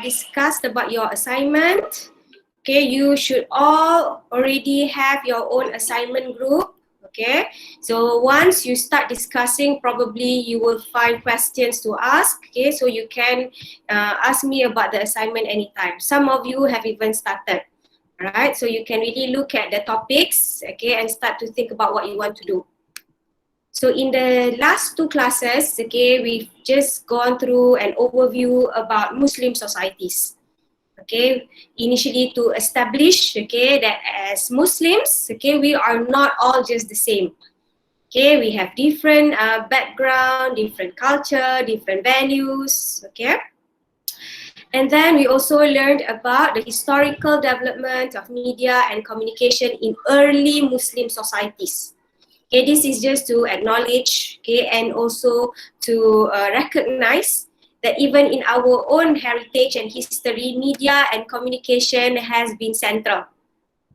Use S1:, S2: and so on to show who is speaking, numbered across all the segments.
S1: discussed about your assignment. Okay, you should all already have your own assignment group. Okay, so once you start discussing, probably you will find questions to ask. Okay, so you can ask me about the assignment anytime. Some of you have even started. Alright, so you can really look at the topics, okay, and start to think about what you want to do. So in the last two classes, okay, we've just gone through an overview about Muslim societies. Okay, initially to establish, okay, that as Muslims, okay, we are not all just the same. Okay, we have different background, different culture, different values, okay. And then we also learned about the historical development of media and communication in early Muslim societies. Okay, this is just to acknowledge, okay, and also to recognize that even in our own heritage and history, media and communication has been central.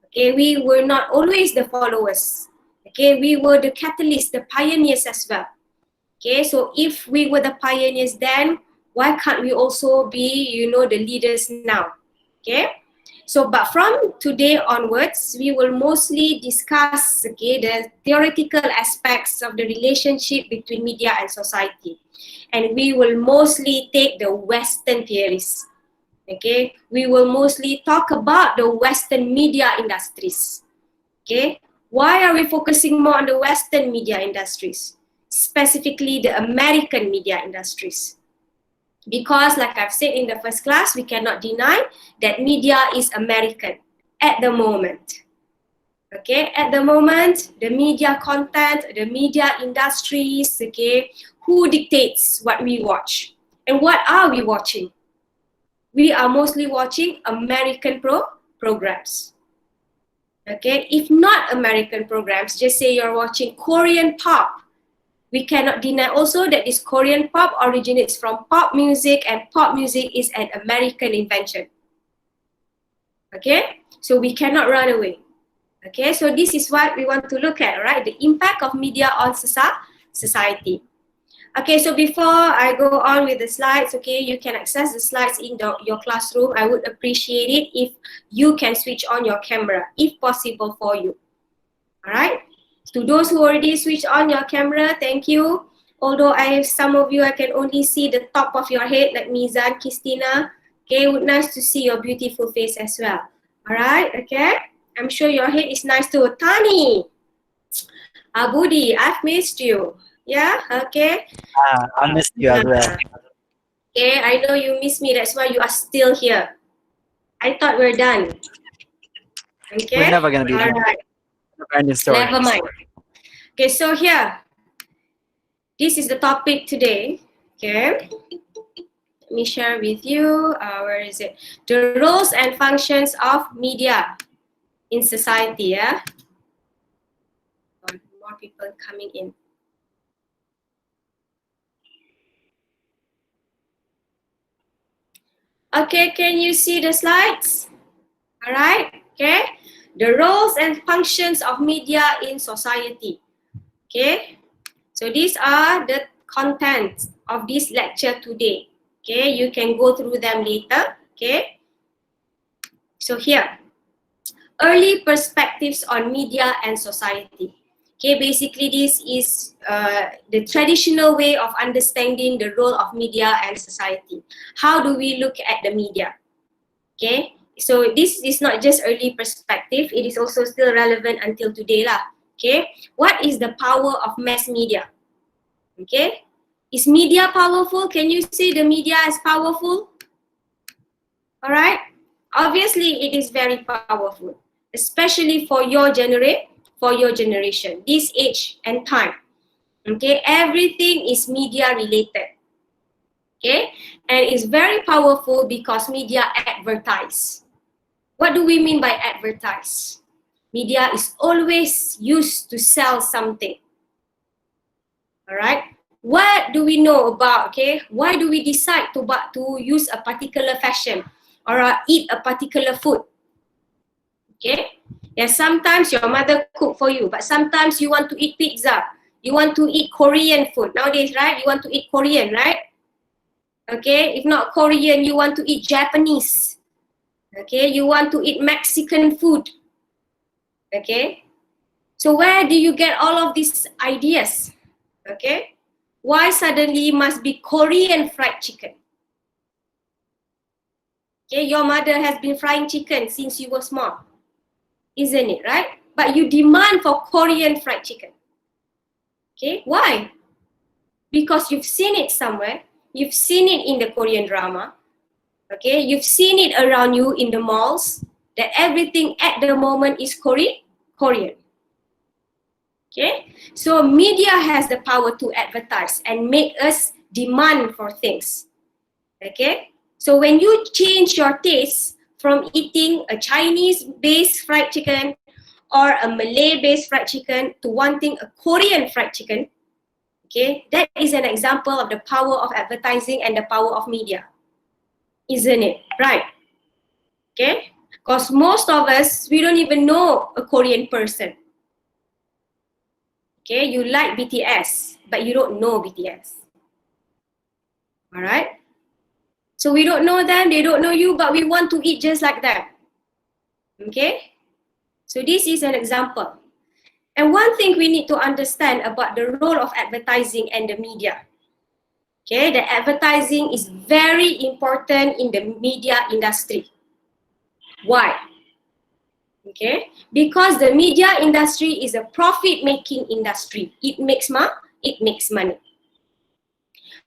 S1: Okay, we were not always the followers. Okay, we were the catalysts, the pioneers as well. Okay, so if we were the pioneers then, why can't we also be, you know, the leaders now? Okay, so but from today onwards, we will mostly discuss, okay, the theoretical aspects of the relationship between media and society. And we will mostly take the Western theories. Okay, we will mostly talk about the Western media industries. Okay, why are we focusing more on the Western media industries? Specifically the American media industries. Because like I've said in the first class, we cannot deny that media is American at the moment. Okay, at the moment, the media content, the media industries, okay, who dictates what we watch? And what are we watching? We are mostly watching American programs. Okay, if not American programs, just say you're watching Korean pop. We cannot deny also that this Korean pop originates from pop music, and pop music is an American invention. Okay, so we cannot run away. Okay, so this is what we want to look at, right? The impact of media on society. Okay, so before I go on with the slides, okay, you can access the slides in your classroom. I would appreciate it if you can switch on your camera, if possible for you. All right? To those who already switched on your camera, thank you. Although some of you, I can only see the top of your head, like Mizan, Christina. Okay, would nice to see your beautiful face as well. All right, okay. I'm sure your head is nice too. Tani, Budi, I've missed you. Yeah, okay.
S2: I missed you as well.
S1: Okay, I know you miss me. That's why you are still here. I thought we're done. Okay.
S2: We're never gonna be done.
S1: All right. Never mind. Okay, so here, this is the topic today. Okay, let me share with you. Where is it? The roles and functions of media in society. Yeah, more people coming in. Okay, can you see the slides? All right. Okay. The roles and functions of media in society. Okay, so these are the contents of this lecture today. Okay, you can go through them later. Okay, so here, early perspectives on media and society. Okay, basically this is the traditional way of understanding the role of media and society. How do we look at the media? Okay, so this is not just early perspective, it is also still relevant until today lah. Okay, what is the power of mass media? Okay, is media powerful? Can you say the media is powerful? All right, obviously it is very powerful, especially for your generation, this age and time. Okay, everything is media related. Okay, and it's very powerful because media advertise. What do we mean by advertise? Media is always used to sell something. All right. What do we know about? Okay. Why do we decide to use a particular fashion or eat a particular food? Okay. Yeah. Sometimes your mother cook for you, but sometimes you want to eat pizza. You want to eat Korean food nowadays, right? You want to eat Korean, right? Okay, if not Korean, you want to eat Japanese. Okay, you want to eat Mexican food. Okay, so where do you get all of these ideas? Okay, why suddenly must be Korean fried chicken? Okay, your mother has been frying chicken since you were small, isn't it, right? But you demand for Korean fried chicken. Okay, why? Because you've seen it somewhere, you've seen it in the Korean drama, okay, you've seen it around you in the malls, that everything at the moment is Korean. Okay, so media has the power to advertise and make us demand for things. Okay, so when you change your taste from eating a Chinese-based fried chicken or a Malay-based fried chicken to wanting a Korean fried chicken, okay, that is an example of the power of advertising and the power of media, isn't it? Right? Okay, because most of us, we don't even know a Korean person. Okay, you like BTS, but you don't know BTS. All right? So we don't know them, they don't know you, but we want to eat just like them. Okay? So this is an example. And one thing we need to understand about the role of advertising and the media. Okay, the advertising is very important in the media industry. Why? Okay, because the media industry is a profit-making industry. It makes money.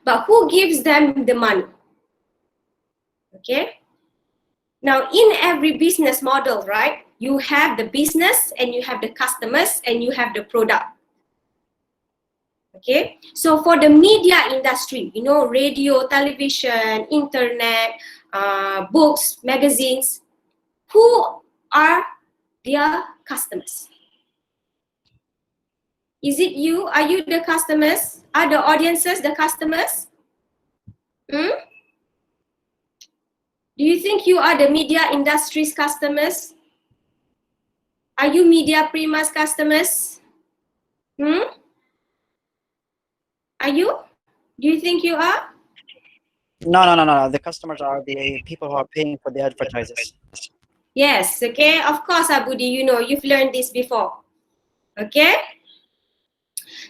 S1: But who gives them the money? Okay. Now, in every business model, right, you have the business and you have the customers and you have the product. Okay. So for the media industry, you know, radio, television, internet, books, magazines, who are their customers? Is it you? Are you the customers? Are the audiences the customers? Hmm? Do you think you are the media industry's customers? Are you Media Prima's customers? Hmm? Are you? Do you think you are?
S2: No. The customers are the people who are paying for the advertisers.
S1: Yes, okay. Of course, Abudi, you know, you've learned this before. Okay?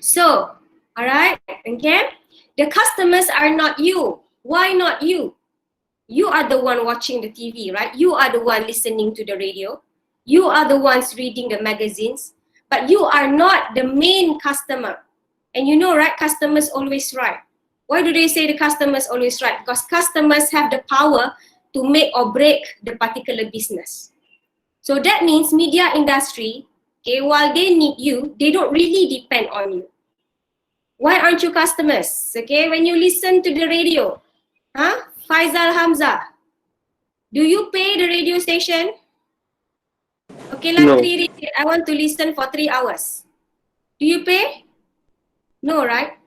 S1: So, all right, okay? The customers are not you. Why not you? You are the one watching the TV, right? You are the one listening to the radio. You are the ones reading the magazines. But you are not the main customer. And you know, right, customers always right. Why do they say the customers always right? Because customers have the power to make or break the particular business. So that means media industry, okay, while they need you, they don't really depend on you. Why aren't you customers? Okay, when you listen to the radio, Faisal Hamza, do you pay the radio station? Okay, like
S3: No.
S1: RM, I want to listen for 3 hours. Do you pay? No, right?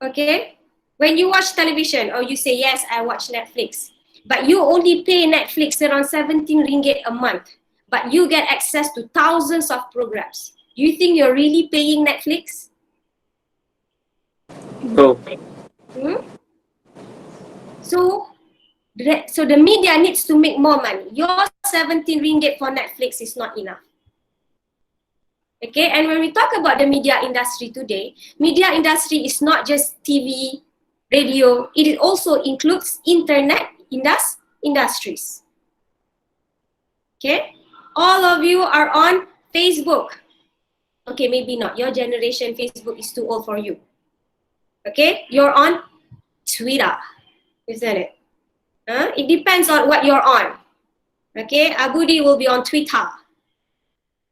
S1: Okay. When you watch television, or you say, yes, I watch Netflix, but you only pay Netflix around 17 ringgit a month, but you get access to thousands of programs. Do you think you're really paying Netflix?
S3: No.
S1: Hmm? So the media needs to make more money. Your 17 ringgit for Netflix is not enough. Okay, and when we talk about the media industry today, media industry is not just TV, radio, it also includes internet industries. Okay, all of you are on Facebook. Okay, maybe not. Your generation, Facebook is too old for you. Okay, you're on Twitter, isn't it? It depends on what you're on. Okay, Abudi will be on Twitter.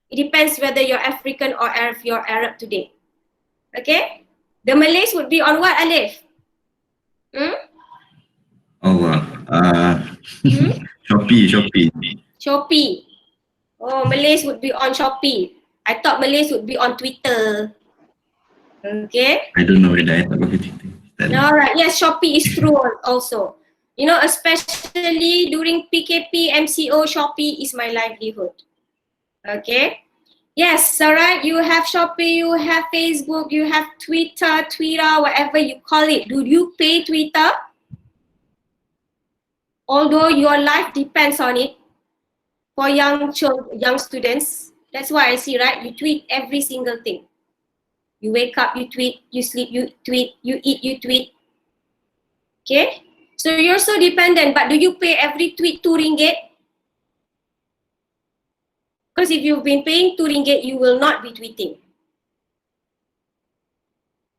S1: It depends whether you're African or if you're Arab today. Okay? The Malays would be on what, Alif?
S4: Allah.
S1: Hmm?
S4: Shopee.
S1: Shopee. Oh, Malays would be on Shopee. I thought Malays would be on Twitter. Okay?
S4: I don't know whether I talk about it.
S1: Alright, yes, Shopee is true also. You know, especially during PKP, MCO, Shopee is my livelihood. Okay? Yes, alright, you have Shopee, you have Facebook, you have Twitter, whatever you call it. Do you pay Twitter? although your life depends on it, for young students, that's why I see, right? You tweet every single thing. You wake up, you tweet, you sleep, you tweet, you eat, you tweet. Okay? So you're so dependent, but do you pay every tweet 2 ringgit? Because if you've been paying 2 ringgit, you will not be tweeting.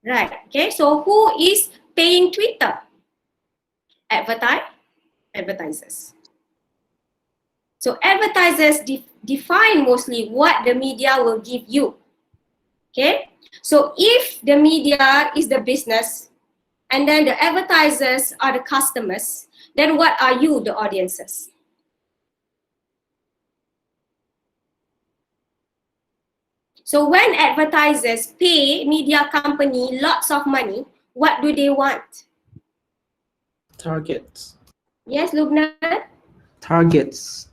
S1: Right, okay? So who is paying Twitter? Advertisers. So advertisers define mostly what the media will give you. Okay? So if the media is the business and then the advertisers are the customers, then what are you, the audiences? So when advertisers pay media company lots of money, what do they want?
S3: Targets.
S1: Yes, Lubna?
S3: Targets.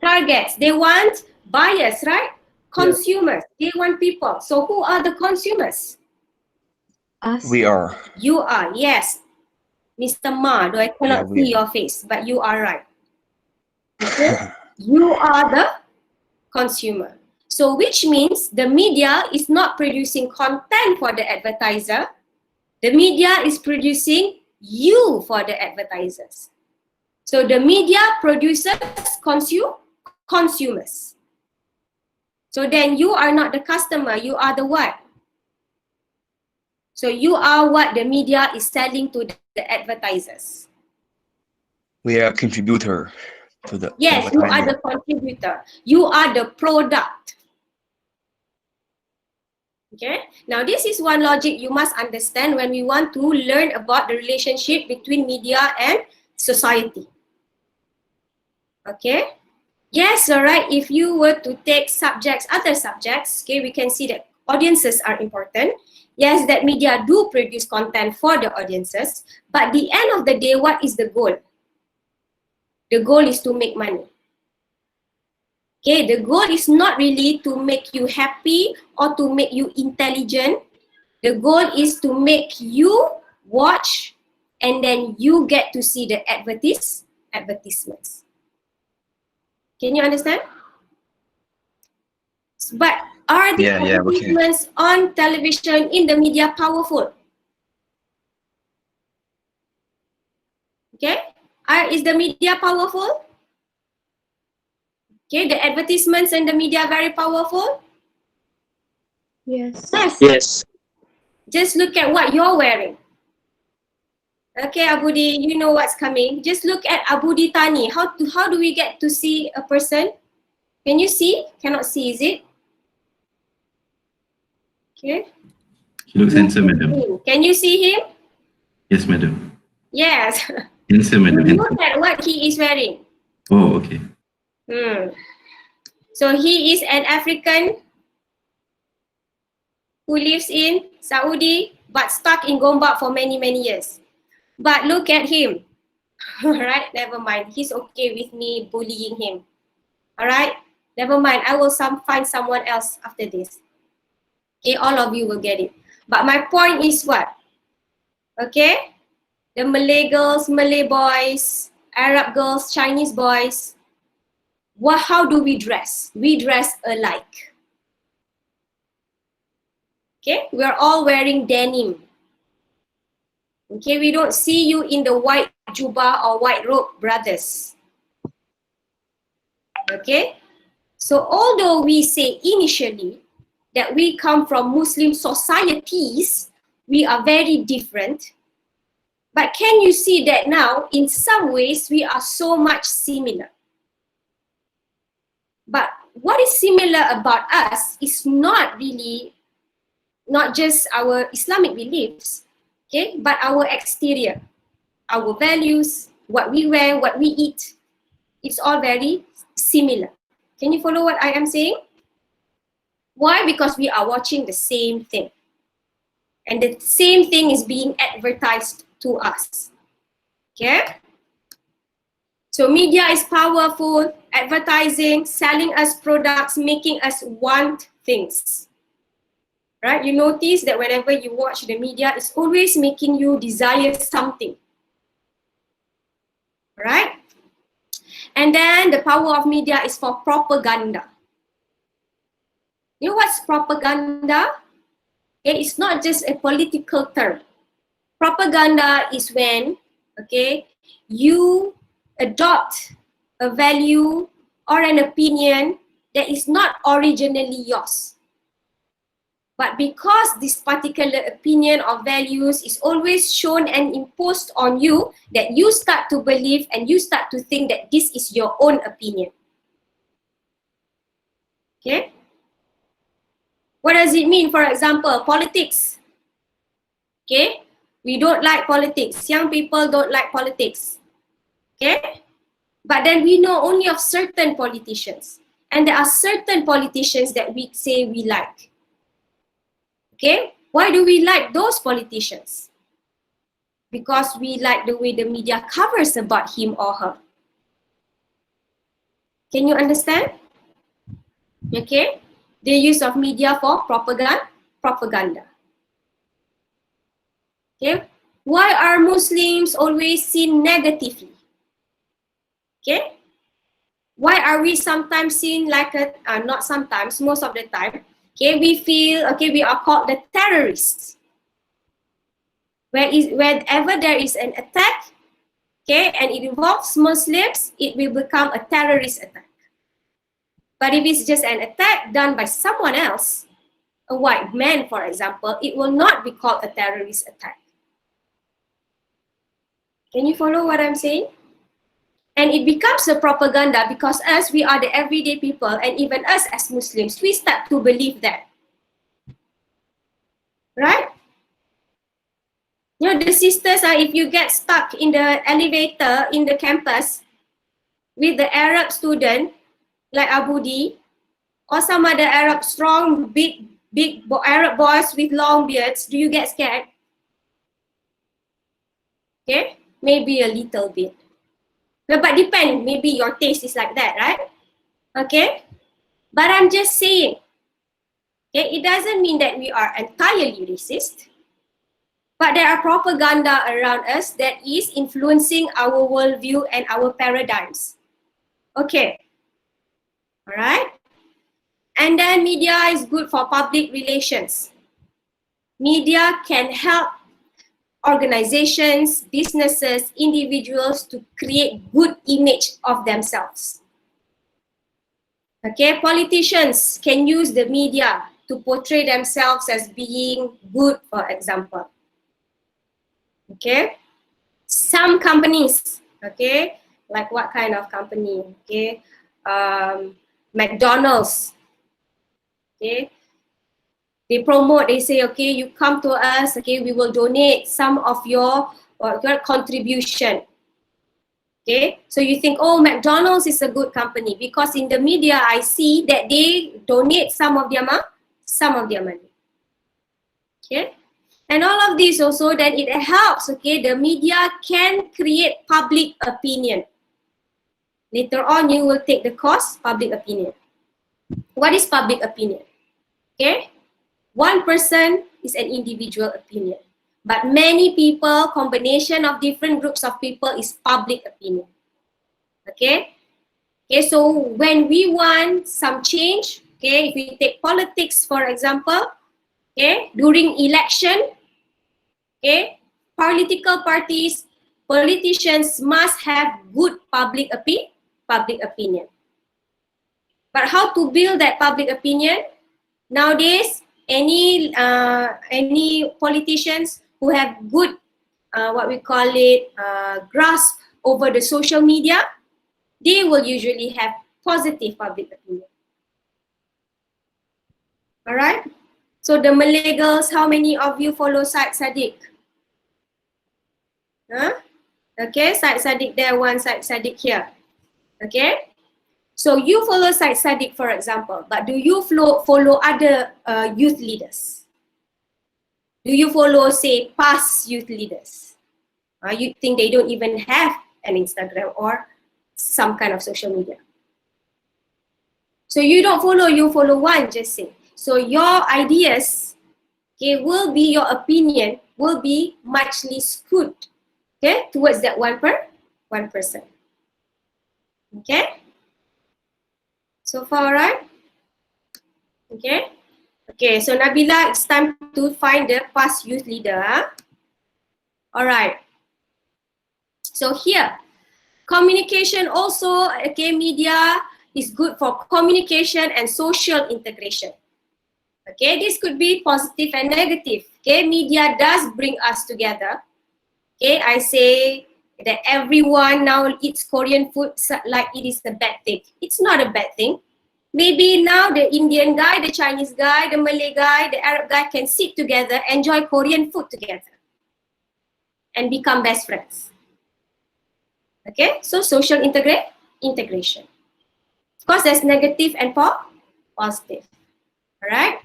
S1: Targets. They want buyers, right? Consumers. They want people. So who are the consumers?
S5: Us.
S6: We are.
S1: You are, yes. Mr. Ma, though I cannot
S6: we
S1: see your face, but you are right. Okay? You are the consumer. So which means the media is not producing content for the advertiser. The media is producing you for the advertisers. So the media produces consumers. So then you are not the customer, you are the what? So you are what the media is selling to the advertisers.
S6: We are a contributor to the
S1: Yes, you are
S6: advertiser.
S1: the contributor. You are the product. Okay, now this is one logic you must understand when we want to learn about the relationship between media and society. Okay, yes, all right, if you were to take subjects, other subjects, okay, we can see that audiences are important. Yes, that media do produce content for the audiences, but at the end of the day, what is the goal? The goal is to make money. Okay, the goal is not really to make you happy or to make you intelligent. The goal is to make you watch and then you get to see the advertisements. Can you understand? But are the
S6: Yeah, okay.
S1: advertisements on television in the media powerful? Okay, is the media powerful? Okay, the advertisements and the media very powerful?
S5: Yes.
S3: Yes.
S1: Just look at what you're wearing. Okay, Abudi, you know what's coming. Just look at Abudi Tani. How do we get to see a person? Can you see? Cannot see, is it? Okay.
S4: He looks handsome, madam.
S1: Can you see him?
S4: Yes, madam.
S1: Yes.
S4: Handsome, madam.
S1: Look
S4: Handsome.
S1: at what he is wearing.
S4: Oh, okay.
S1: So he is an African who lives in Saudi but stuck in Gombak for many years. But look at him. Alright, never mind. He's okay with me bullying him. Alright, never mind. I will find someone else after this. Okay, all of you will get it. But my point is what? Okay, the Malay girls, Malay boys, Arab girls, Chinese boys, how do we dress? We dress alike. Okay, we're all wearing denim. Okay, we don't see you in the white jubah or white robe, brothers. Okay, so although we say initially that we come from Muslim societies, we are very different. But can you see that now, in some ways, we are so much similar. But what is similar about us is not just our Islamic beliefs, okay, but our exterior, our values, what we wear, what we eat. It's all very similar. Can you follow what I am saying? Why? Because we are watching the same thing. And the same thing is being advertised to us. Okay? So media is powerful, advertising, selling us products, making us want things. Right? You notice that whenever you watch the media, it's always making you desire something. Right? And then the power of media is for propaganda. You know what's propaganda? Okay, it's not just a political term. Propaganda is when, okay, you adopt a value or an opinion that is not originally yours. But because this particular opinion or values is always shown and imposed on you, that you start to believe and you start to think that this is your own opinion. Okay? What does it mean? For example, politics. Okay? We don't like politics. Young people don't like politics. Okay? But then we know only of certain politicians. And there are certain politicians that we say we like. Okay? Why do we like those politicians? Because we like the way the media covers about him or her. Can you understand? Okay? The use of media for propaganda. Okay? Why are Muslims always seen negatively? Okay? Why are we sometimes seen like not sometimes, most of the time, okay, we feel, okay, we are called the terrorists. Whenever there is an attack, okay, and it involves Muslims, it will become a terrorist attack. But if it's just an attack done by someone else, a white man, for example, it will not be called a terrorist attack. Can you follow what I'm saying? And it becomes a propaganda because us, we are the everyday people, and even us as Muslims, we start to believe that. Right? You know, the sisters, if you get stuck in the elevator in the campus with the Arab student, like Abu D, or some other Arab strong, big Arab boys with long beards, do you get scared? Okay, maybe a little bit. But depend, maybe your taste is like that, right? Okay, but I'm just saying, okay, it doesn't mean that we are entirely racist, but there are propaganda around us that is influencing our worldview and our paradigms. Okay, all right? And then media is good for public relations. Media can help organizations, businesses, individuals to create good image of themselves. Okay, politicians can use the media to portray themselves as being good, for example. Okay, some companies, okay, like what kind of company? Okay, McDonald's. Okay, they promote, they say, okay, you come to us, okay, we will donate some of your contribution. Okay, so you think, oh, McDonald's is a good company because in the media I see that they donate some of their money. Okay, and all of this also that it helps, okay, the media can create public opinion. Later on, you will take the course, public opinion. What is public opinion? Okay, one person is an individual opinion, but many people, combination of different groups of people is public opinion. Okay, okay, so when we want some change, okay, if we take politics for example, okay, during election, okay, political parties, politicians must have good public opinion. But how to build that public opinion? Nowadays, any politicians who have good, what we call it, grasp over the social media, they will usually have positive public opinion. All right. So the Malay girls, how many of you follow Syed Saddiq? Huh? Okay, Syed Saddiq there, one Syed Saddiq here. Okay. So you follow Syed Saddiq, for example, but do you follow other youth leaders? Do you follow, say, past youth leaders? You think they don't even have an Instagram or some kind of social media. So you don't follow, you follow one, just say. So your ideas, okay, will be, your opinion will be muchly skewed, okay, towards that one person. Okay? So far, alright? Okay? Okay, so Nabila, it's time to find the past youth leader. Alright. So here, communication also, okay, media is good for communication and social integration. Okay, this could be positive and negative. Okay, media does bring us together. Okay, I say that everyone now eats Korean food like it is a bad thing. It's not a bad thing. Maybe now the Indian guy, the Chinese guy, the Malay guy, the Arab guy can sit together, enjoy Korean food together and become best friends. Okay, so social integration. Of course, there's negative and positive. All right,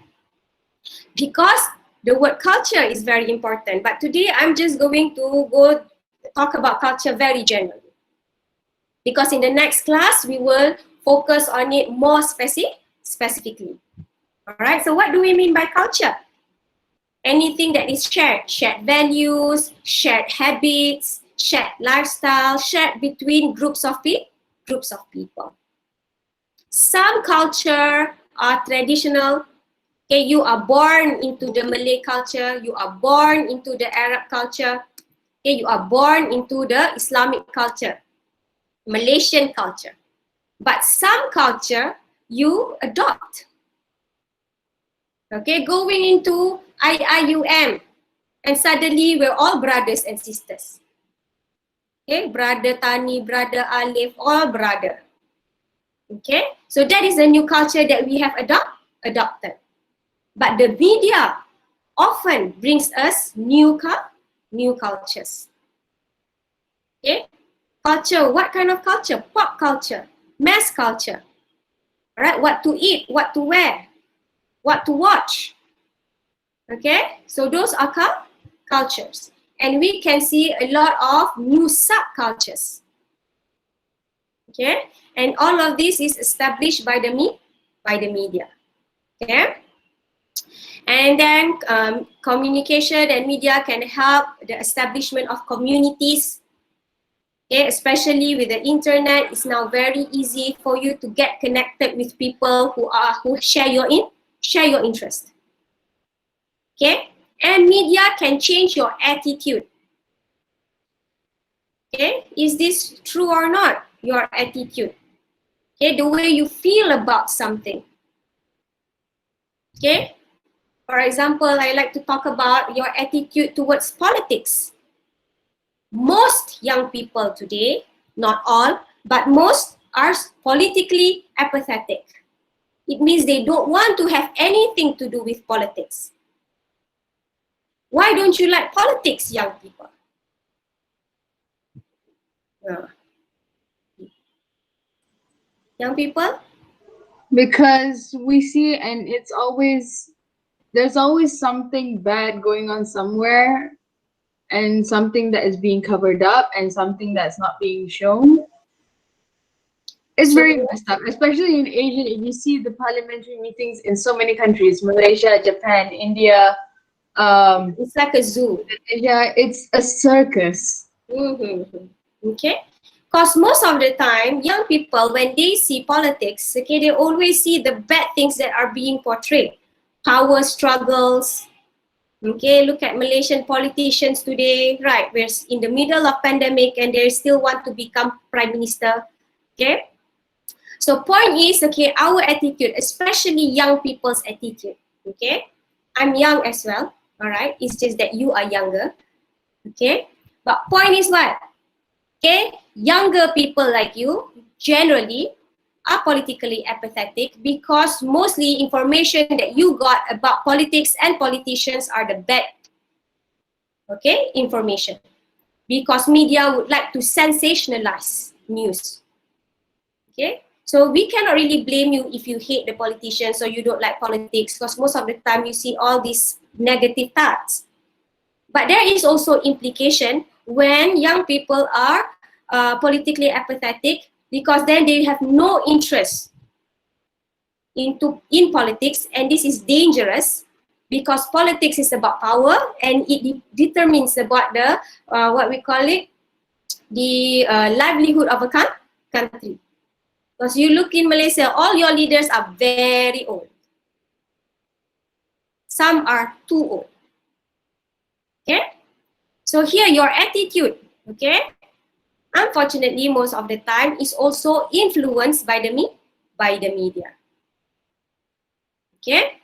S1: because the word culture is very important. But today, I'm just going to go talk about culture very generally. Because in the next class, we will focus on it more specifically. All right, so what do we mean by culture? Anything that is shared values, shared habits, shared lifestyle, shared between groups of people. Some culture are traditional. Okay, you are born into the Malay culture, you are born into the Arab culture, okay, you are born into the Islamic culture, Malaysian culture. But some culture you adopt. Okay, going into IIUM, and suddenly we're all brothers and sisters. Okay, brother Tani, brother Alif, all brother. Okay, so that is a new culture that we have adopted. But the media often brings us new cultures. Okay, culture, what kind of culture? Pop culture, mass culture. All right, what to eat, what to wear, what to watch. Okay, so those are cultures. And we can see a lot of new subcultures. Okay, and all of this is established by the media. Okay, and then communication and media can help the establishment of communities. Okay, especially with the internet, it's now very easy for you to get connected with people who share your interest. Okay, and media can change your attitude. Okay, is this true or not? Your attitude. Okay, the way you feel about something. Okay, for example, I like to talk about your attitude towards politics. Most young people today, not all, but most are politically apathetic. It means they don't want to have anything to do with politics. Why don't you like politics, young people? Young people?
S7: Because we see, and there's always something bad going on somewhere, and something that is being covered up, and something that's not being shown. It's very messed up, especially in Asia. If you see the parliamentary meetings in so many countries, Malaysia, Japan, India,
S1: It's like a zoo.
S7: yeah, it's a circus.
S1: Okay, because most of the time, young people, when they see politics, okay, they always see the bad things that are being portrayed. Power struggles. Okay, look at Malaysian politicians today, right? We're in the middle of pandemic and they still want to become prime minister. Okay, so point is, okay, our attitude, especially young people's attitude. Okay, I'm young as well. All right, it's just that you are younger. Okay, but point is what? Okay, younger people like you generally are politically apathetic because mostly information that you got about politics and politicians are the bad, okay, information. Because media would like to sensationalize news. Okay, so we cannot really blame you if you hate the politicians or you don't like politics, because most of the time you see all these negative thoughts. But there is also implication when young people are politically apathetic, because then they have no interest in politics, and this is dangerous because politics is about power and it determines about the what we call it, the livelihood of a country. Because you look in Malaysia, all your leaders are very old. Some are too old. Okay? So here, your attitude, okay, unfortunately, most of the time is also influenced by the media. Okay?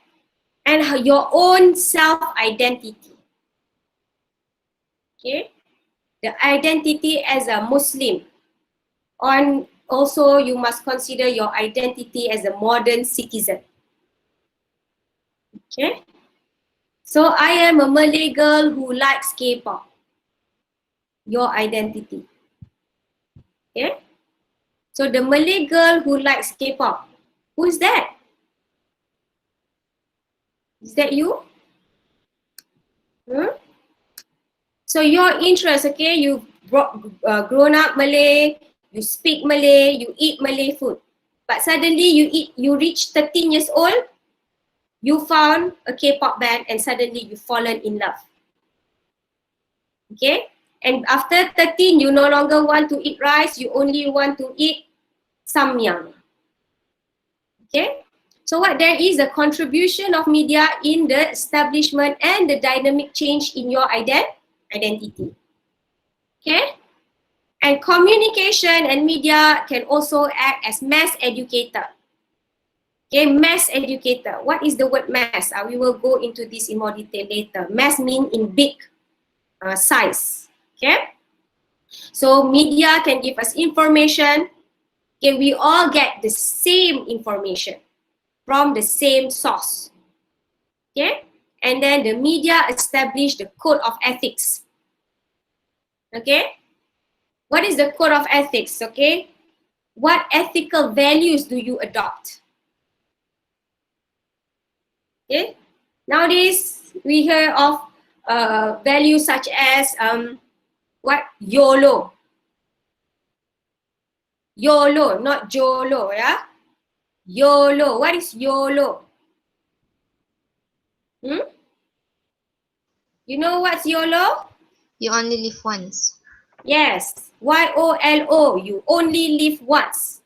S1: And your own self-identity. Okay? The identity as a Muslim. And also, you must consider your identity as a modern citizen. Okay? So, I am a Malay girl who likes K-pop. Your identity. Okay? So, the Malay girl who likes K-pop, who is that? Is that you? So your interest, okay, you've grown up Malay, you speak Malay, you eat Malay food. But suddenly you reach 13 years old, you found a K-pop band and suddenly you've fallen in love. Okay? And after 13, you no longer want to eat rice, you only want to eat samyang. Okay? So what there is a contribution of media in the establishment and the dynamic change in your identity. Okay? And communication and media can also act as mass educator. Okay, mass educator. What is the word mass? We will go into this in more detail later. Mass means in big size. Okay? So media can give us information. Okay, we all get the same information from the same source. Okay? And then the media establish the code of ethics. Okay? What is the code of ethics? Okay? What ethical values do you adopt? Okay? Nowadays, we hear of values such as what? YOLO. YOLO, not JOLO, yeah? YOLO. What is YOLO? You know what's YOLO?
S5: You only live once.
S1: Yes. YOLO. You only live once.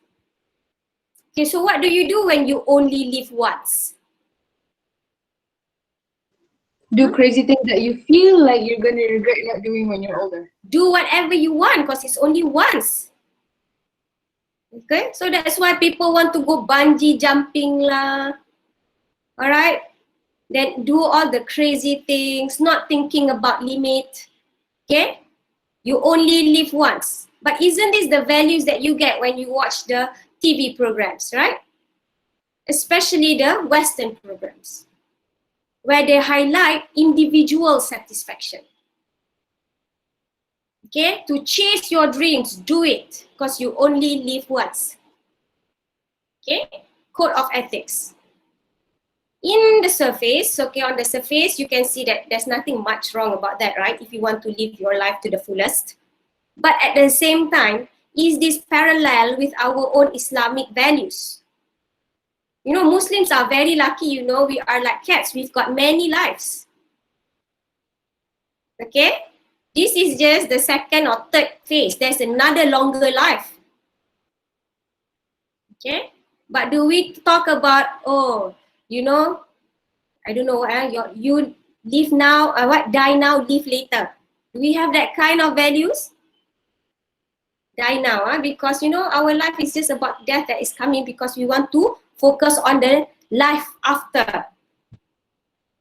S1: Okay, so what do you do when you only live once?
S7: Do crazy things that you feel like you're gonna regret not doing when you're older.
S1: Do whatever you want because it's only once. Okay, so that's why people want to go bungee jumping lah. Alright, then do all the crazy things, not thinking about limit. Okay, you only live once. But isn't this the values that you get when you watch the TV programs, right? Especially the Western programs, where they highlight individual satisfaction. Okay, to chase your dreams, do it, because you only live once. Okay, code of ethics. In the surface, okay, on the surface, you can see that there's nothing much wrong about that, right? If you want to live your life to the fullest. But at the same time, is this parallel with our own Islamic values? You know, Muslims are very lucky, you know, we are like cats, we've got many lives. Okay? This is just the second or third phase. There's another longer life. Okay? But do we talk about, oh, you know, I don't know, you live now, die now, live later. Do we have that kind of values? Die now, because, you know, our life is just about death that is coming because we want to focus on the life after.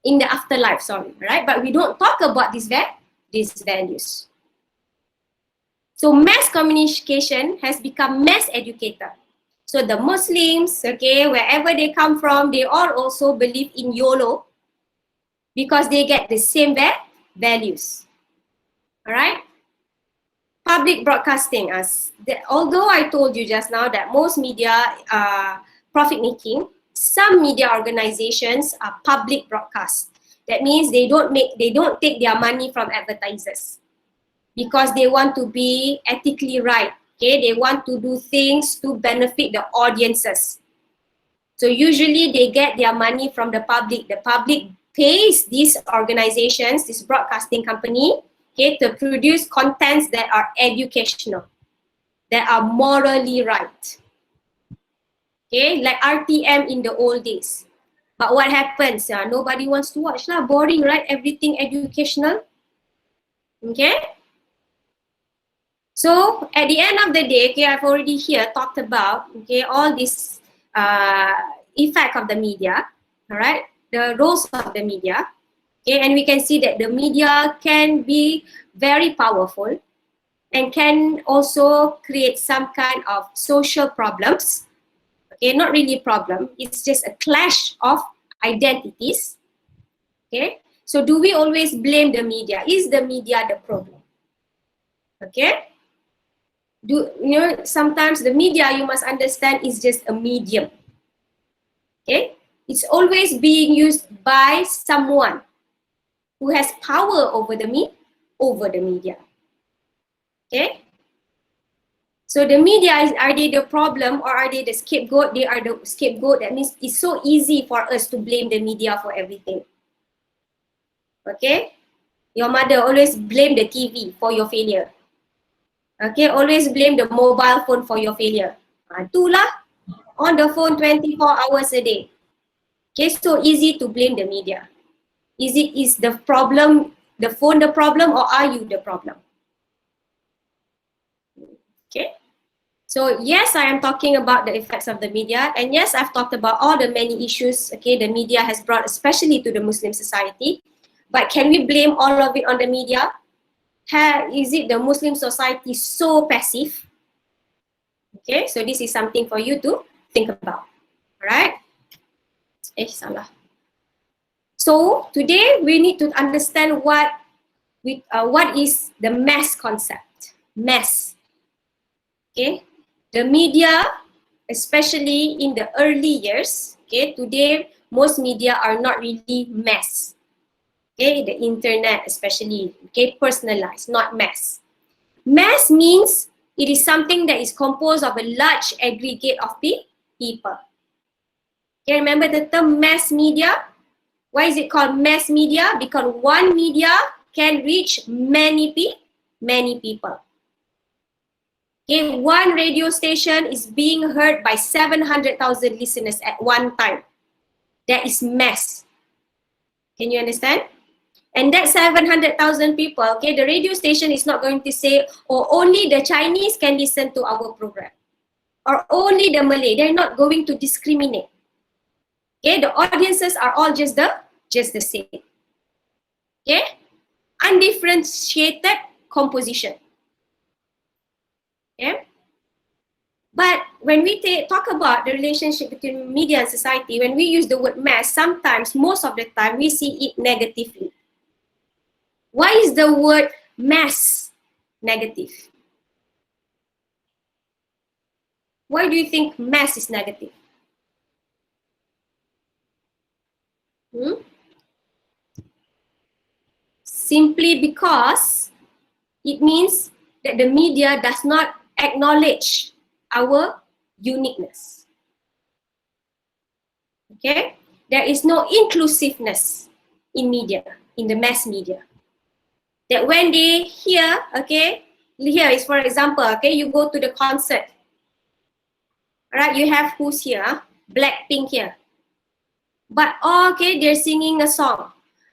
S1: In the afterlife, sorry, right? But we don't talk about these values. So mass communication has become mass educator. So the Muslims, okay, wherever they come from, they all also believe in YOLO because they get the same values. All right? Public broadcasting. Although I told you just now that most media are profit making, some media organizations are public broadcast. That means they don't take their money from advertisers because they want to be ethically right. Okay, they want to do things to benefit the audiences. So usually they get their money from the public. The public pays these organizations, this broadcasting company, okay, to produce contents that are educational, that are morally right. Okay, like RTM in the old days. But what happens? Nobody wants to watch lah. Boring, right? Everything educational. Okay. So at the end of the day, okay, I've already here talked about all this effect of the media. All right, the roles of the media. Okay, and we can see that the media can be very powerful and can also create some kind of social problems. Okay, not really problem, it's just a clash of identities. Okay, so do we always blame the media? Is the media the problem? Okay, sometimes the media, you must understand, is just a medium. Okay, it's always being used by someone who has power over the media. Okay, so the media, are they the problem or are they the scapegoat? They are the scapegoat. That means it's so easy for us to blame the media for everything. Okay, your mother always blame the TV for your failure. Okay, always blame the mobile phone for your failure. Itulah, on the phone 24 hours a day. Okay, so easy to blame the media. Is the problem the phone the problem, or are you the problem? Okay, so yes, I am talking about the effects of the media, and yes, I've talked about all the many issues, okay, the media has brought, especially to the Muslim society. But can we blame all of it on the media? Is it the Muslim society so passive? Okay, so this is something for you to think about. Alright? Salah. So today we need to understand what is the mass concept. Mass. Okay, the media, especially in the early years. Okay, today most media are not really mass. Okay, the internet especially, okay, personalized, not mass. Mass means it is something that is composed of a large aggregate of people. Okay, remember the term mass media? Why is it called mass media? Because one media can reach many people. Okay, one radio station is being heard by 700,000 listeners at one time. That is mass. Can you understand? And that 700,000 people, okay, the radio station is not going to say, oh, only the Chinese can listen to our program, or only the Malay. They're not going to discriminate. Okay, the audiences are all just the same. Okay, undifferentiated composition. Okay, but when we talk about the relationship between media and society, when we use the word mass, sometimes, most of the time, we see it negatively. Why is the word mass negative? Why do you think mass is negative? Simply because it means that the media does not acknowledge our uniqueness. Okay? There is no inclusiveness in media, in the mass media. That when they hear, okay, here is, for example, okay, you go to the concert. Alright, you have who's here? Blackpink here. But okay, they're singing a song.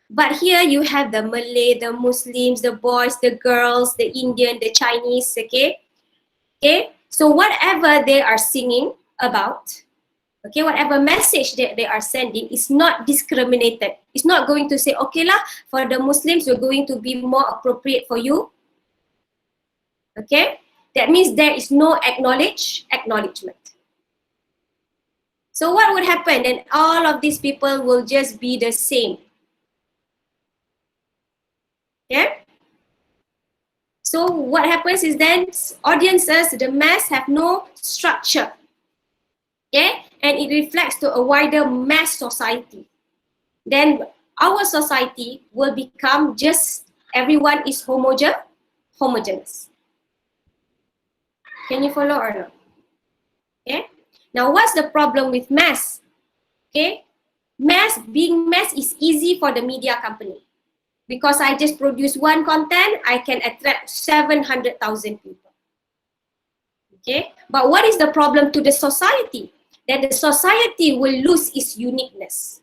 S1: But here you have the Malay, the Muslims, the boys, the girls, the Indian, the Chinese, okay? Okay, so whatever they are singing about, okay, whatever message that they are sending is not discriminated. It's not going to say, okay lah, for the Muslims, we're going to be more appropriate for you. Okay, that means there is no acknowledgement. So what would happen? Then all of these people will just be the same. Okay? So what happens is then audiences, the mass, have no structure. Okay? And it reflects to a wider mass society. Then our society will become just everyone is homogeneous. Can you follow or not? Okay? Now, what's the problem with mass? Okay, being mass is easy for the media company because I just produce one content, I can attract 700,000 people. Okay, but what is the problem to the society? then the society will lose its uniqueness.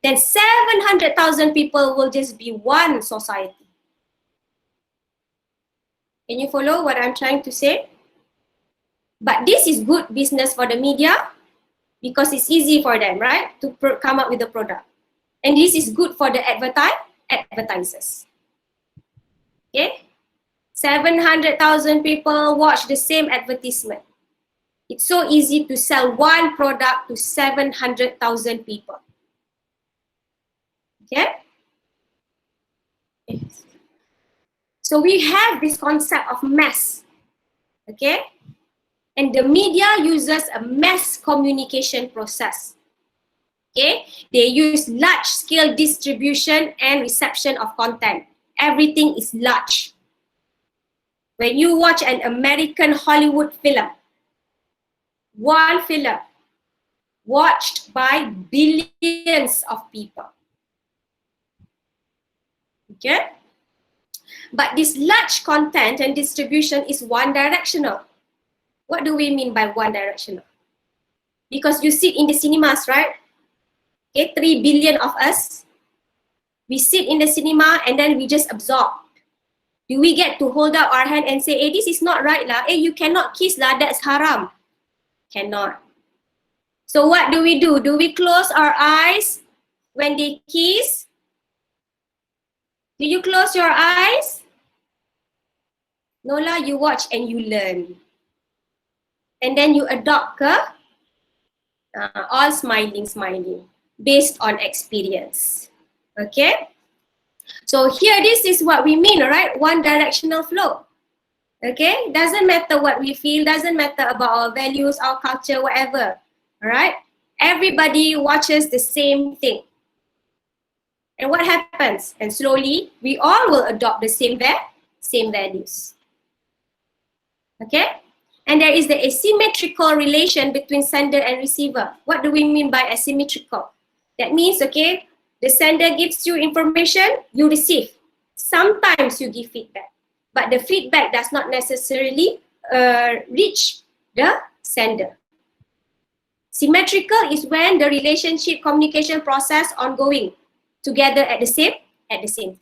S1: Then 700,000 people will just be one society. Can you follow what I'm trying to say? But this is good business for the media because it's easy for them, right, to come up with a product. And this is good for the advertisers. Okay? 700,000 people watch the same advertisement. It's so easy to sell one product to 700,000 people. Okay? Yes. So we have this concept of mass. Okay? And the media uses a mass communication process. Okay? They use large-scale distribution and reception of content. Everything is large. When you watch an American Hollywood film, one film watched by billions of people. Okay? But this large content and distribution is one-directional. What do we mean by one-directional? Because you sit in the cinemas, right? Okay, 3 billion of us. We sit in the cinema and then we just absorb. Do we get to hold out our hand and say, hey, this is not right lah. Hey, you cannot kiss lah, that's haram. Cannot. So what do? Do we close our eyes when they kiss? Do you close your eyes? No lah, you watch and you learn. And then you adopt all smiling, based on experience. Okay? So here, this is what we mean, right? One directional flow. Okay? Doesn't matter what we feel, doesn't matter about our values, our culture, whatever. All right? Everybody watches the same thing. And what happens? And slowly, we all will adopt the same values. Okay? And there is the asymmetrical relation between sender and receiver. What do we mean by asymmetrical? That means, okay, the sender gives you information, you receive. Sometimes you give feedback, but the feedback does not necessarily reach the sender. Symmetrical is when the relationship communication process ongoing together at the same time.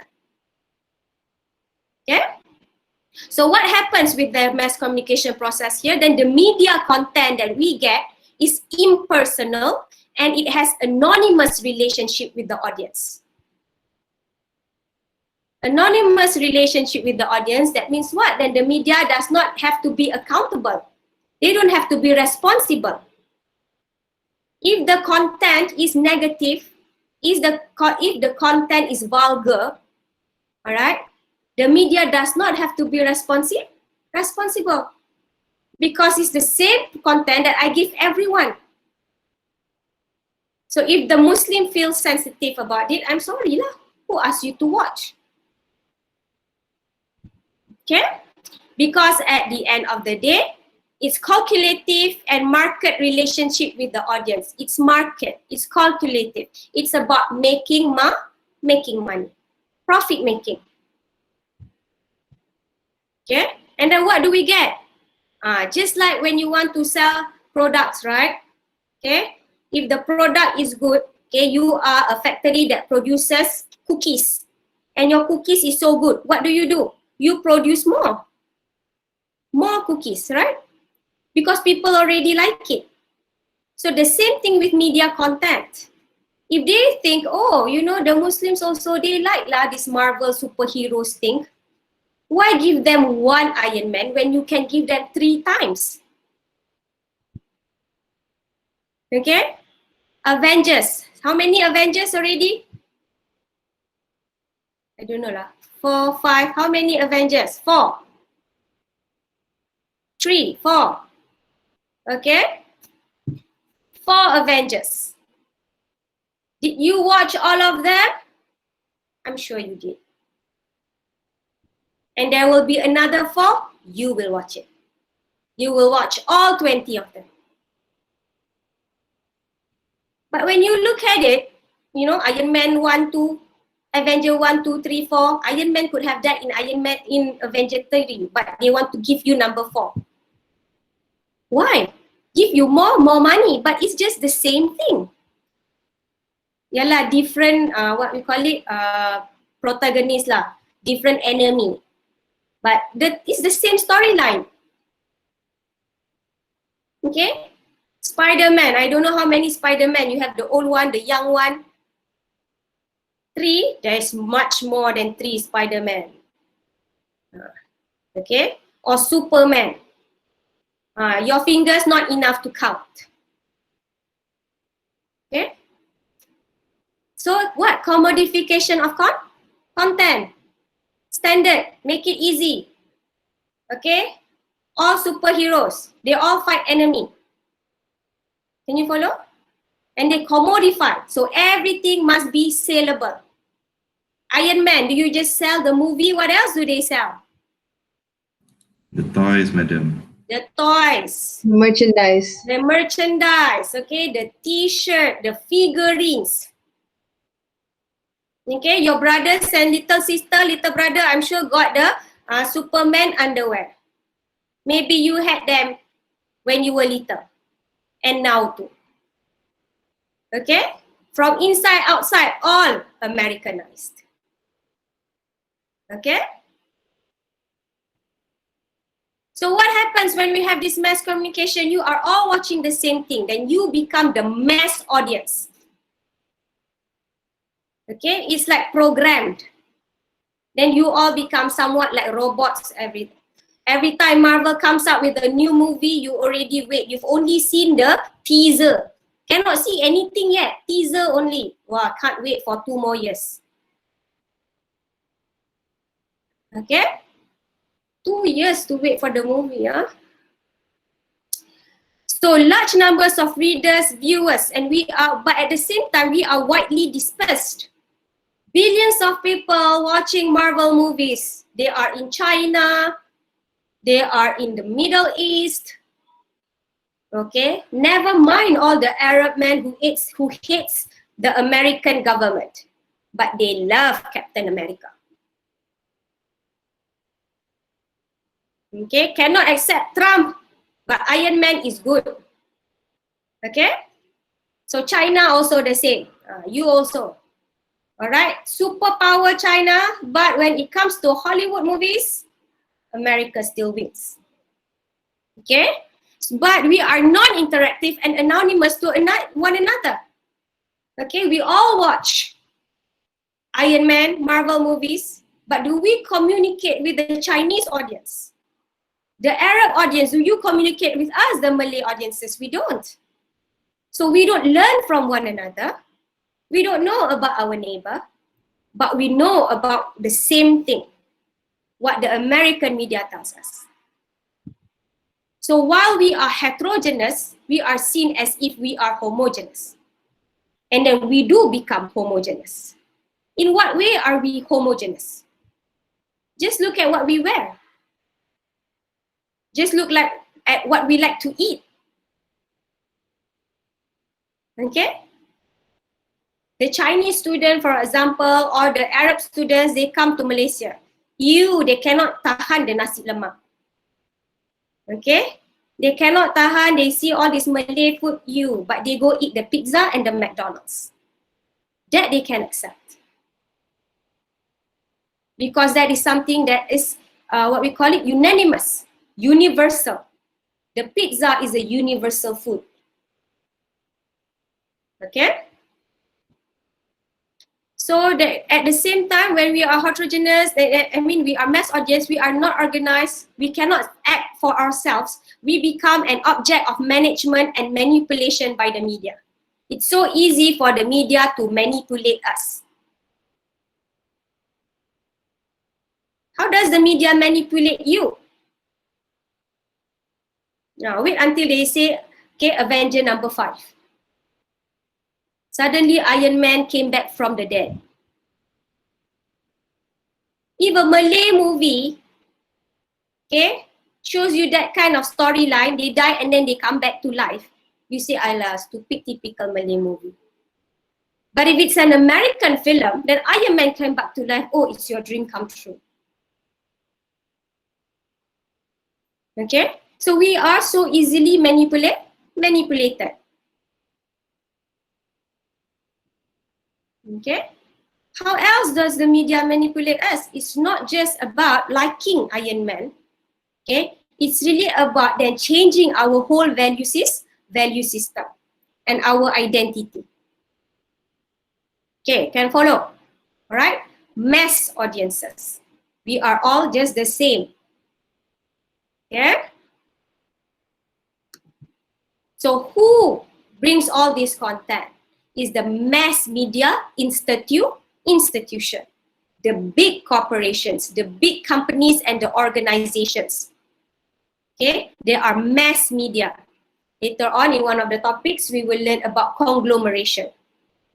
S1: Okay? So what happens with the mass communication process here? Then the media content that we get is impersonal and it has anonymous relationship with the audience. Anonymous relationship with the audience, that means what? Then the media does not have to be accountable. They don't have to be responsible. If the content is negative, if the content is vulgar, all right, the media does not have to be responsible because it's the same content that I give everyone. So if the Muslim feels sensitive about it, I'm sorry lah, who asked you to watch? Okay? Because at the end of the day, it's calculative and market relationship with the audience. It's market, it's calculative. It's about making money, profit making. Okay? And then what do we get? Just like when you want to sell products, right? Okay? If the product is good, okay, you are a factory that produces cookies and your cookies is so good, what do? You produce more cookies, right? Because people already like it. So the same thing with media content. If they think, oh, you know, the Muslims also, they like this Marvel superheroes thing, why give them one Iron Man when you can give them 3 times? Okay? Avengers. How many Avengers already? I don't know lah. 4, 5. How many Avengers? 4. 3, 4. Okay? 4 Avengers. Did you watch all of them? I'm sure you did. And there will be another 4. You will watch it. You will watch all 20 of them. But when you look at it, you know, Iron Man 1, 2, Avenger 1, 2, 3, 4. Iron Man could have died in Avenger 3, but they want to give you number 4. Why? give you more money, but it's just the same thing. Yalah, different, what we call it, protagonist lah, different enemy. But it's the same storyline. Okay? Spider-Man, I don't know how many Spider-Man. You have the old one, the young one. 3, there is much more than 3 Spider-Man. Okay? Or Superman. Your fingers not enough to count. Okay? So what? Commodification of content. Standard, make it easy. Okay? All superheroes, they all fight enemy. Can you follow? And they commodify. So everything must be saleable. Iron Man, do you just sell the movie? What else do they sell?
S4: The toys, madam.
S1: The toys.
S7: Merchandise.
S1: The merchandise, okay? The t-shirt, the figurines. Okay, your brothers and little sister, little brother, I'm sure got the Superman underwear. Maybe you had them when you were little. And now too. Okay? From inside, outside, all Americanized. Okay? So what happens when we have this mass communication? You are all watching the same thing. Then you become the mass audience. Okay? It's like programmed. Then you all become somewhat like robots every time Marvel comes out with a new movie, you already wait. You've only seen the teaser. Cannot see anything yet. Teaser only. Wow, can't wait for 2 more years. Okay? 2 years to wait for the movie, huh? So large numbers of readers, viewers, and but at the same time, we are widely dispersed. Billions of people watching Marvel movies. They are in China, they are in the Middle East. Okay, never mind all the Arab men who hates the American government, but they love Captain America. Okay, cannot accept Trump, but Iron Man is good. Okay, so China also the same. You also. All right, superpower China, but when it comes to Hollywood movies, America still wins. Okay, but we are non-interactive and anonymous to one another. Okay, we all watch Iron Man, Marvel movies, but do we communicate with the Chinese audience? The Arab audience, do you communicate with us, the Malay audiences? We don't. So we don't learn from one another. We don't know about our neighbor, but we know about the same thing, what the American media tells us. So while we are heterogeneous, we are seen as if we are homogeneous. And then we do become homogeneous. In what way are we homogeneous? Just look at what we wear. Just look at what we like to eat. Okay? The Chinese student, for example, or the Arab students, they come to Malaysia. They cannot tahan the nasi lemak. Okay? They cannot tahan, they see all this Malay food, but they go eat the pizza and the McDonald's. That they can accept. Because that is something that is, what we call it, unanimous, universal. The pizza is a universal food. Okay? So at the same time, when we are heterogeneous, we are mass audience, we are not organized, we cannot act for ourselves, we become an object of management and manipulation by the media. It's so easy for the media to manipulate us. How does the media manipulate you? Now, wait until they say, okay, Avenger number 5. Suddenly, Iron Man came back from the dead. If a Malay movie, okay, shows you that kind of storyline, they die and then they come back to life, you say, alah, stupid, typical Malay movie. But if it's an American film, then Iron Man came back to life, oh, it's your dream come true. Okay, so we are so easily manipulated. manipulated. Okay? How else does the media manipulate us? It's not just about liking Iron Man. Okay? It's really about then changing our whole value system and our identity. Okay, can follow? All right? Mass audiences. We are all just the same. Yeah? So who brings all this content? Is the mass media institution. The big corporations, the big companies and the organizations. Okay? They are mass media. Later on in one of the topics, we will learn about conglomeration.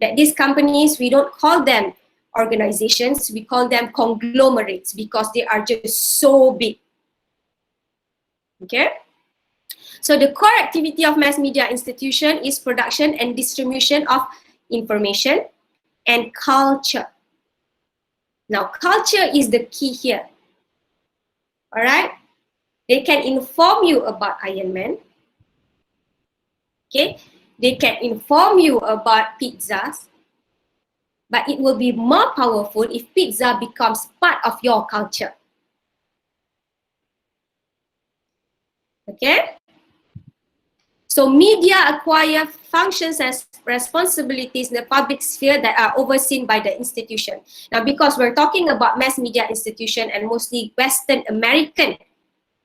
S1: That these companies, we don't call them organizations, we call them conglomerates because they are just so big. Okay? So the core activity of mass media institution is production and distribution of information and culture. Now, culture is the key here. All right? They can inform you about Iron Man. Okay? They can inform you about pizzas. But it will be more powerful if pizza becomes part of your culture. Okay? So media acquire functions and responsibilities in the public sphere that are overseen by the institution. Now, because we're talking about mass media institution and mostly Western American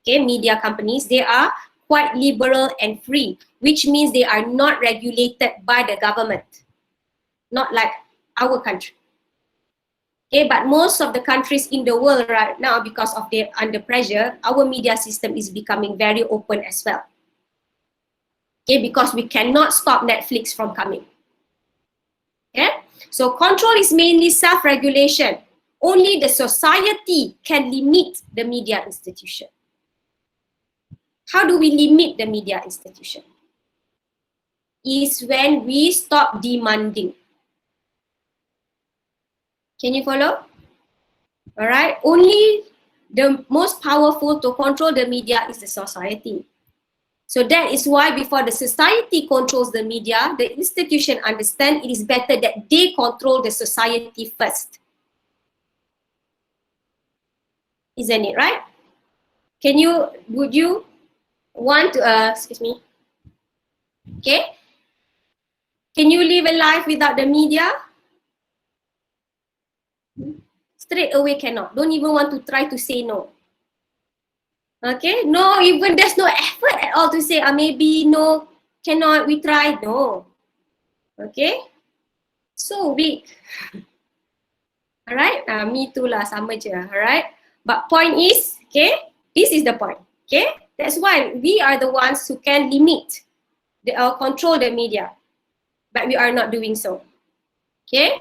S1: media companies, they are quite liberal and free, which means they are not regulated by the government, not like our country. Okay, but most of the countries in the world right now, because of their under pressure, our media system is becoming very open as well. Okay, because we cannot stop Netflix from coming. Okay, so control is mainly self-regulation. Only the society can limit the media institution. How do we limit the media institution? Is when we stop demanding. Can you follow? All right, only the most powerful to control the media is the society. So that is why before the society controls the media, the institution understand it is better that they control the society first. Isn't it, right? Would you want to, excuse me, okay? Can you live a life without the media? Straight away cannot. Don't even want to try to say no. Okay, no, even there's no effort at all to say, maybe no, cannot, we try, no. Okay, so weak. Alright, me too lah, sama je, alright. But point is, okay, this is the point, okay. That's why we are the ones who can limit, control the media. But we are not doing so, okay.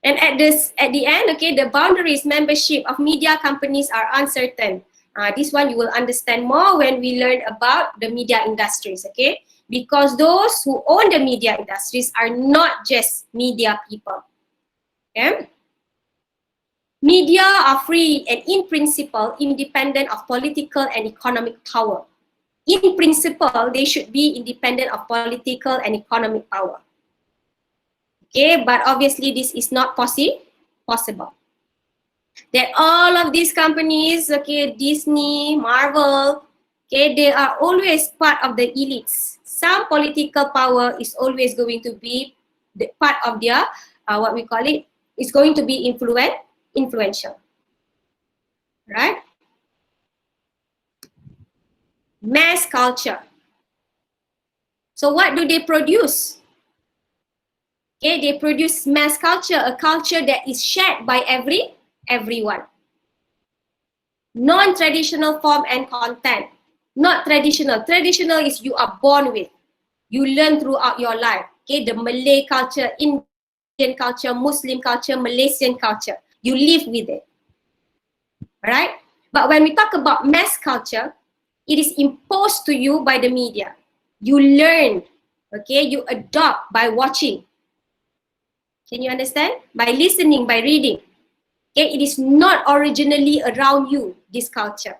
S1: And at the end, okay, the boundaries membership of media companies are uncertain. This one you will understand more when we learn about the media industries, okay? Because those who own the media industries are not just media people, okay? Media are free and in principle independent of political and economic power. In principle, they should be independent of political and economic power. Okay, but obviously this is not possible. That all of these companies, okay, Disney, Marvel, okay, they are always part of the elites. Some political power is always going to be the part of their, what we call it, is going to be influential, right? Mass culture. So what do they produce? Okay, they produce mass culture, a culture that is shared by everyone. Non-traditional form and content. Not traditional. Traditional is you are born with. You learn throughout your life. Okay, the Malay culture, Indian culture, Muslim culture, Malaysian culture. You live with it. Alright? But when we talk about mass culture, it is imposed to you by the media. You learn, okay, you adopt by watching. Can you understand? By listening, by reading. Okay, it is not originally around you, this culture.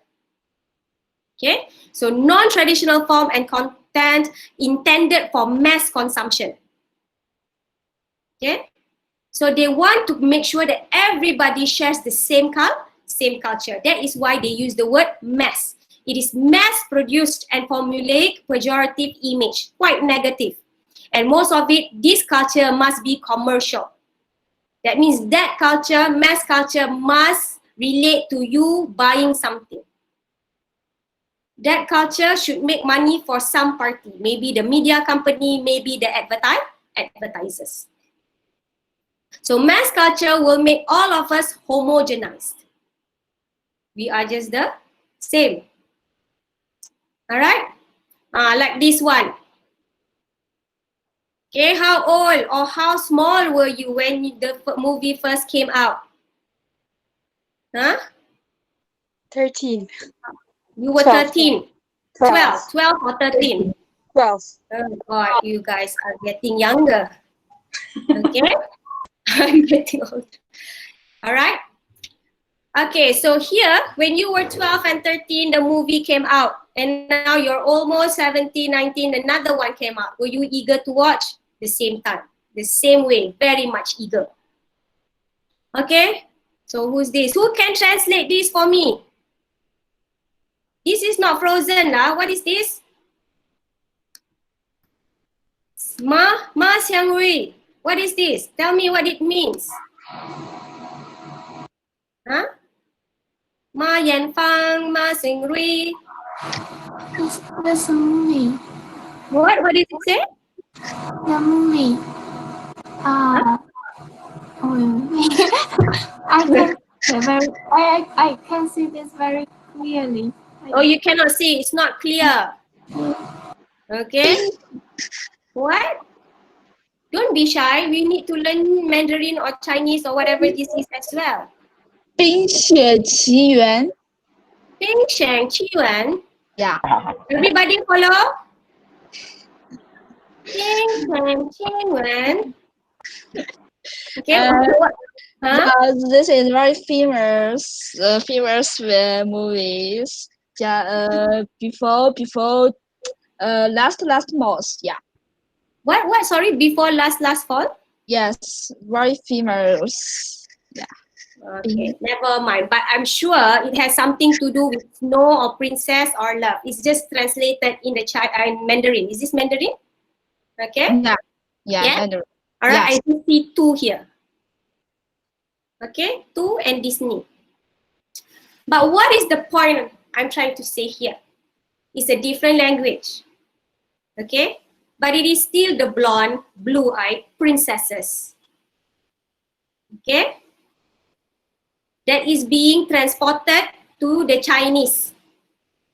S1: Okay, so non-traditional form and content intended for mass consumption. Okay? So they want to make sure that everybody shares the same culture. That is why they use the word mass. It is mass-produced and formulaic pejorative image, quite negative. And most of it, this culture must be commercial. That means that culture, mass culture, must relate to you buying something. That culture should make money for some party, maybe the media company, maybe the advertisers. So mass culture will make all of us homogenized. We are just the same. All right? Like this one. Okay, how old or how small were you when the movie first came out? Huh?
S8: 13.
S1: You were
S8: 12.
S1: 13. 12 or 13?
S8: 12.
S1: Oh God, you guys are getting younger. Okay? I'm getting old. All right? Okay, so here, when you were 12 and 13, the movie came out. And now you're almost 17, 19, another one came out. Were you eager to watch? The same time, the same way, very much eager. Okay? So who's this? Who can translate this for me? This is not Frozen lah. What is this? Ma Xiang Rui. What is this? Tell me what it means. Huh? Ma Yan Fang, Ma Xiang Rui.
S9: The movie.
S1: What? What did it say?
S9: The movie. I can see this very clearly.
S1: Oh, you cannot see. It's not clear. Okay. What? Don't be shy. We need to learn Mandarin or Chinese or whatever this is as well.
S8: 冰雪奇缘.
S1: 冰雪奇缘.
S8: Yeah.
S1: Everybody follow? 冰雪奇缘. Okay. What? Huh?
S8: This is very famous movies. Yeah. Before last month. Yeah.
S1: What? Sorry, before last fall?
S8: Yes, very famous. Yeah.
S1: Okay, never mind. But I'm sure it has something to do with snow or princess or love. It's just translated in the Mandarin. Is this Mandarin? Okay.
S8: Yeah.
S1: Mandarin. All right.
S8: Yes.
S1: I see two here. Okay, two and Disney. But what is the point I'm trying to say here? It's a different language. Okay, but it is still the blonde, blue-eyed princesses. Okay. That is being transported to the Chinese.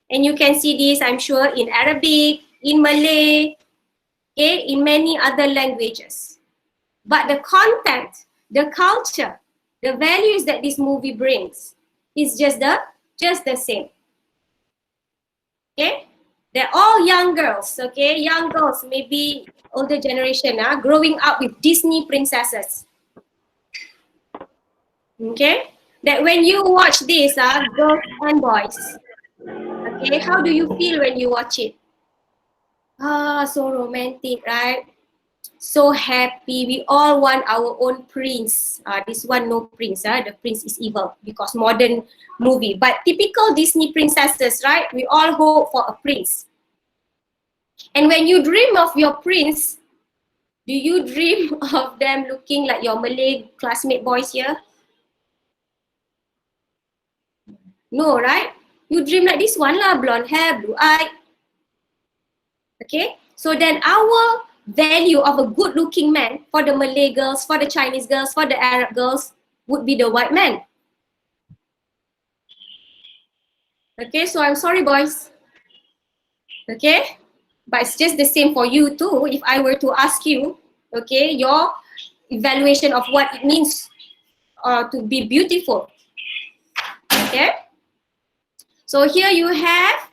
S1: And you can see this, I'm sure, in Arabic, in Malay, okay, in many other languages. But the content, the culture, the values that this movie brings is just the same. Okay? They're all young girls, okay? Young girls, maybe older generation, growing up with Disney princesses. Okay? That when you watch this, girls and boys, okay, how do you feel when you watch it? So romantic, right? So happy. We all want our own prince. This one, no prince. The prince is evil because modern movie. But typical Disney princesses, right? We all hope for a prince. And when you dream of your prince, do you dream of them looking like your Malay classmate boys here? No, right? You dream like this one lah, blonde hair, blue eye. Okay? So then our value of a good looking man for the Malay girls, for the Chinese girls, for the Arab girls would be the white man. Okay, so I'm sorry boys. Okay? But it's just the same for you too. If I were to ask you, okay, your evaluation of what it means to be beautiful. Okay? So here you have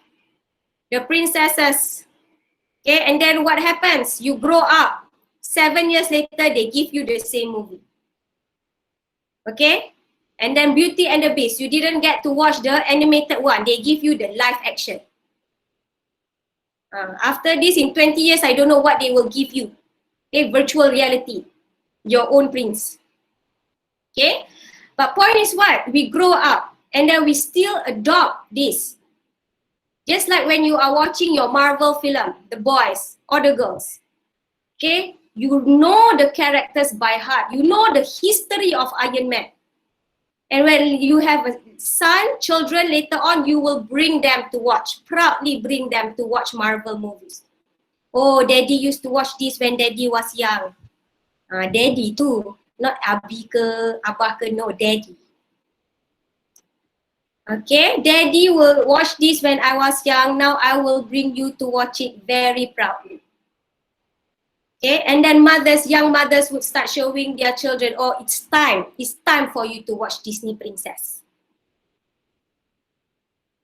S1: the princesses. Okay, and then what happens? You grow up. 7 years later, they give you the same movie. Okay? And then Beauty and the Beast. You didn't get to watch the animated one. They give you the live action. After this, in 20 years, I don't know what they will give you. Okay, virtual reality, your own prince. Okay, but point is what? We grow up and then we still adopt this. Just like when you are watching your Marvel film, the boys or the girls. Okay, you know the characters by heart. You know the history of Iron Man. And when you have a son, children, later on, you will bring them to watch, proudly bring them to watch Marvel movies. Oh, daddy used to watch this when daddy was young. Daddy too, not abi ke, abah ke, no, daddy. Okay, daddy will watch this when I was young. Now I will bring you to watch it very proudly. Okay, and then mothers, young mothers would start showing their children, oh, it's time for you to watch Disney Princess.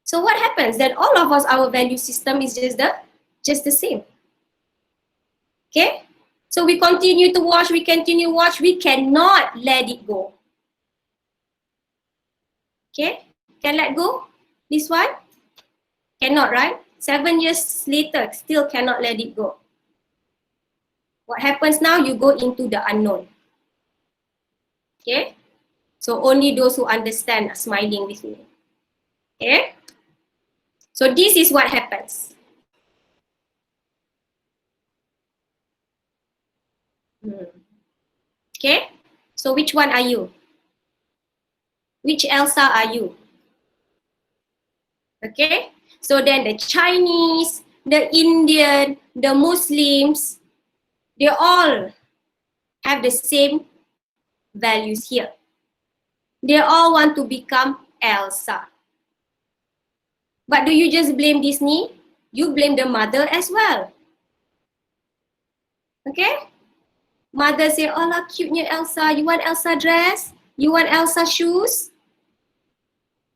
S1: So what happens? Then all of us, our value system is just the same. Okay, so we continue to watch, we cannot let it go. Okay, can let go? This one? Cannot, right? 7 years later, still cannot let it go. What happens now? You go into the unknown. Okay? So only those who understand are smiling with me. Okay? So this is what happens. Okay? So which one are you? Which Elsa are you? Okay? So then the Chinese, the Indian, the Muslims, they all have the same values here. They all want to become Elsa. But do you just blame Disney? You blame the mother as well. Okay? Mother say, oh lah, cute-nya Elsa. You want Elsa dress? You want Elsa shoes?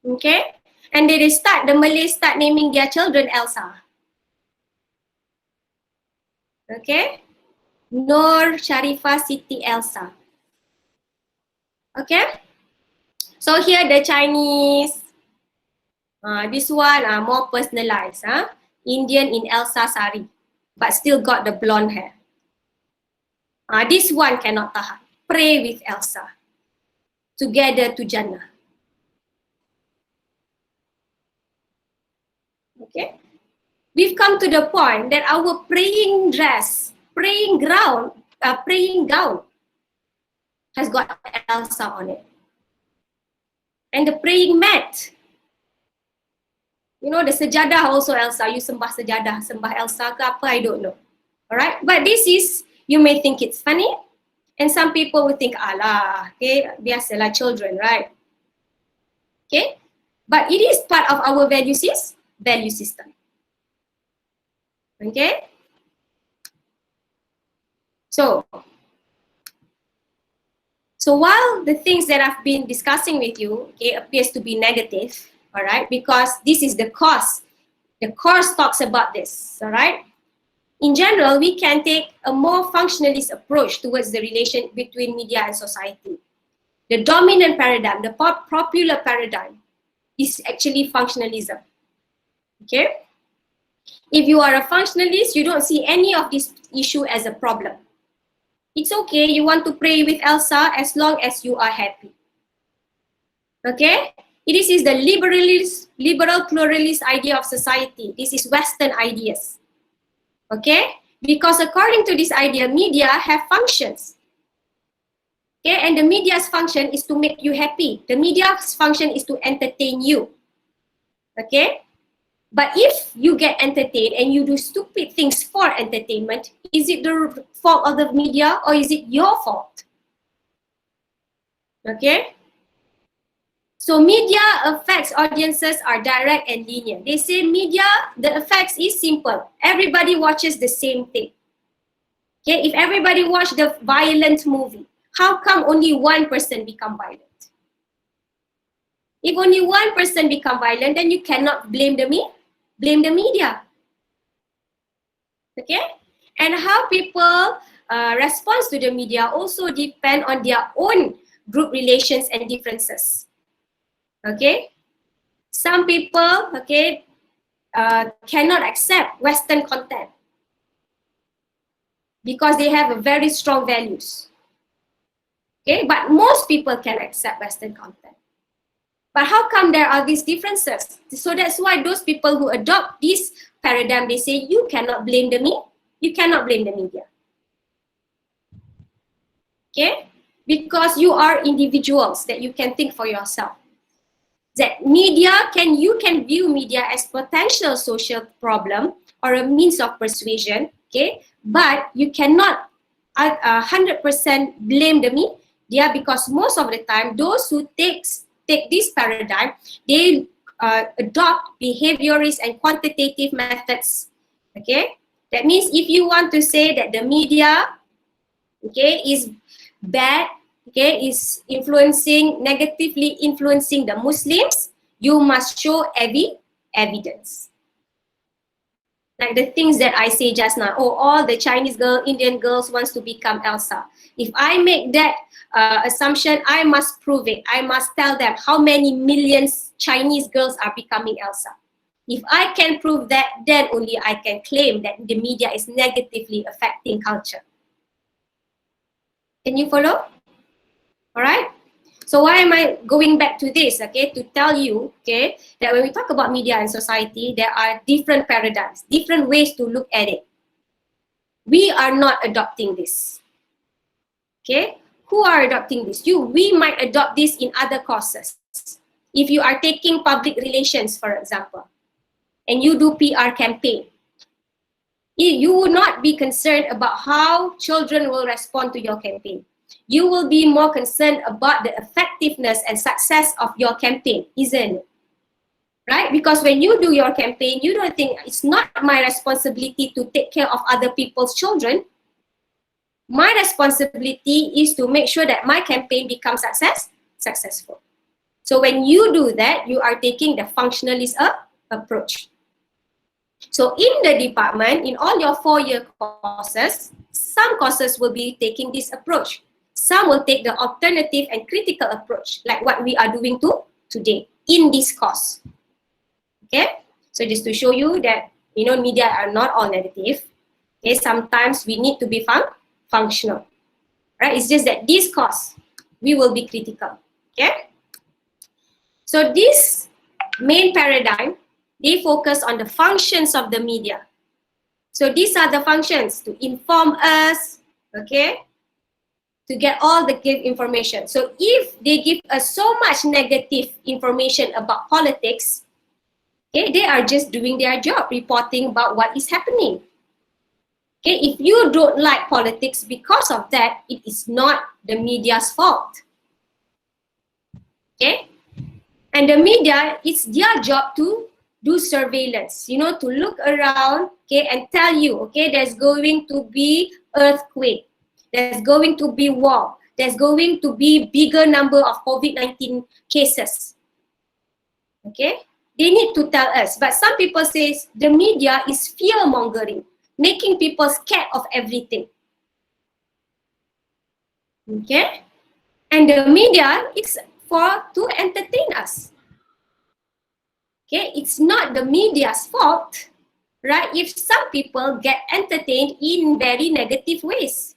S1: Okay? And then the Malays start naming their children Elsa. Okay? Nur, Sharifah, Siti, Elsa. Okay? So here the Chinese. This one more personalized. Indian in Elsa sari. But still got the blonde hair. This one cannot tahan. Pray with Elsa. Together to Jannah. Okay? We've come to the point that our praying dress, praying gown has got Elsa on it. And the praying mat, you know, the sejadah also Elsa. You sembah sejadah, sembah Elsa ke apa, I don't know. Alright, but this is, you may think it's funny, and some people will think, alah, okay, biasalah children, right? Okay, but it is part of our value system. Okay, so while the things that I've been discussing with you, okay, appears to be negative, all right, because this is the course. The course talks about this, all right. In general, we can take a more functionalist approach towards the relation between media and society. The dominant paradigm, the popular paradigm, is actually functionalism. Okay? If you are a functionalist, you don't see any of this issue as a problem. It's okay, you want to pray with Elsa as long as you are happy. Okay? This is the liberal pluralist idea of society. This is Western ideas. Okay? Because according to this idea, media have functions. Okay? And the media's function is to make you happy. The media's function is to entertain you. Okay? But if you get entertained and you do stupid things for entertainment, is it the fault of the media or is it your fault? Okay? So media affects audiences are direct and linear. They say media, the effects is simple. Everybody watches the same thing. Okay, if everybody watch the violent movie, how come only one person become violent? If only one person become violent, then you cannot blame the media. Okay? And how people respond to the media also depend on their own group relations and differences. Okay? Some people, okay, cannot accept Western content because they have a very strong values. Okay, but most people can accept Western content. But how come there are these differences? So that's why those people who adopt this paradigm, they say you cannot blame the media. You cannot blame the media. Okay, because you are individuals that you can think for yourself. That media you can view media as potential social problem or a means of persuasion, okay? But you cannot 100% blame the media because most of the time, those who take this paradigm, they adopt behaviorist and quantitative methods, okay? That means if you want to say that the media, okay, is bad, okay, is negatively influencing the Muslims, you must show evidence. Like the things that I say just now, oh, all the Chinese girl, Indian girls wants to become Elsa. If I make that assumption, I must prove it. I must tell them how many millions Chinese girls are becoming Elsa. If I can prove that, then only I can claim that the media is negatively affecting culture. Can you follow? All right. So why am I going back to this? Okay, to tell you, okay, that when we talk about media and society, there are different paradigms, different ways to look at it. We are not adopting this. Okay, who are adopting this? We might adopt this in other courses. If you are taking public relations, for example, and you do PR campaign, you will not be concerned about how children will respond to your campaign. You will be more concerned about the effectiveness and success of your campaign, isn't it? Right? Because when you do your campaign, you don't think it's not my responsibility to take care of other people's children. My responsibility is to make sure that my campaign becomes successful. So when you do that, you are taking the functionalist approach. So in the department, in all your 4-year courses, some courses will be taking this approach. Some will take the alternative and critical approach, like what we are doing today in this course. Okay, so just to show you that, you know, media are not all negative. Okay, sometimes we need to be functional, right? It's just that this course, we will be critical, okay? So this main paradigm, they focus on the functions of the media. So these are the functions: to inform us, okay? To get all the good information. So if they give us so much negative information about politics, okay, they are just doing their job, reporting about what is happening. Okay, if you don't like politics because of that, it is not the media's fault. Okay, and the media, it's their job to do surveillance, you know, to look around, okay, and tell you, okay, there's going to be earthquake, there's going to be war, there's going to be bigger number of COVID-19 cases. Okay, they need to tell us. But some people say the media is fear-mongering, making people scared of everything. Okay, and the media is to entertain us. Okay, it's not the media's fault, right, if some people get entertained in very negative ways.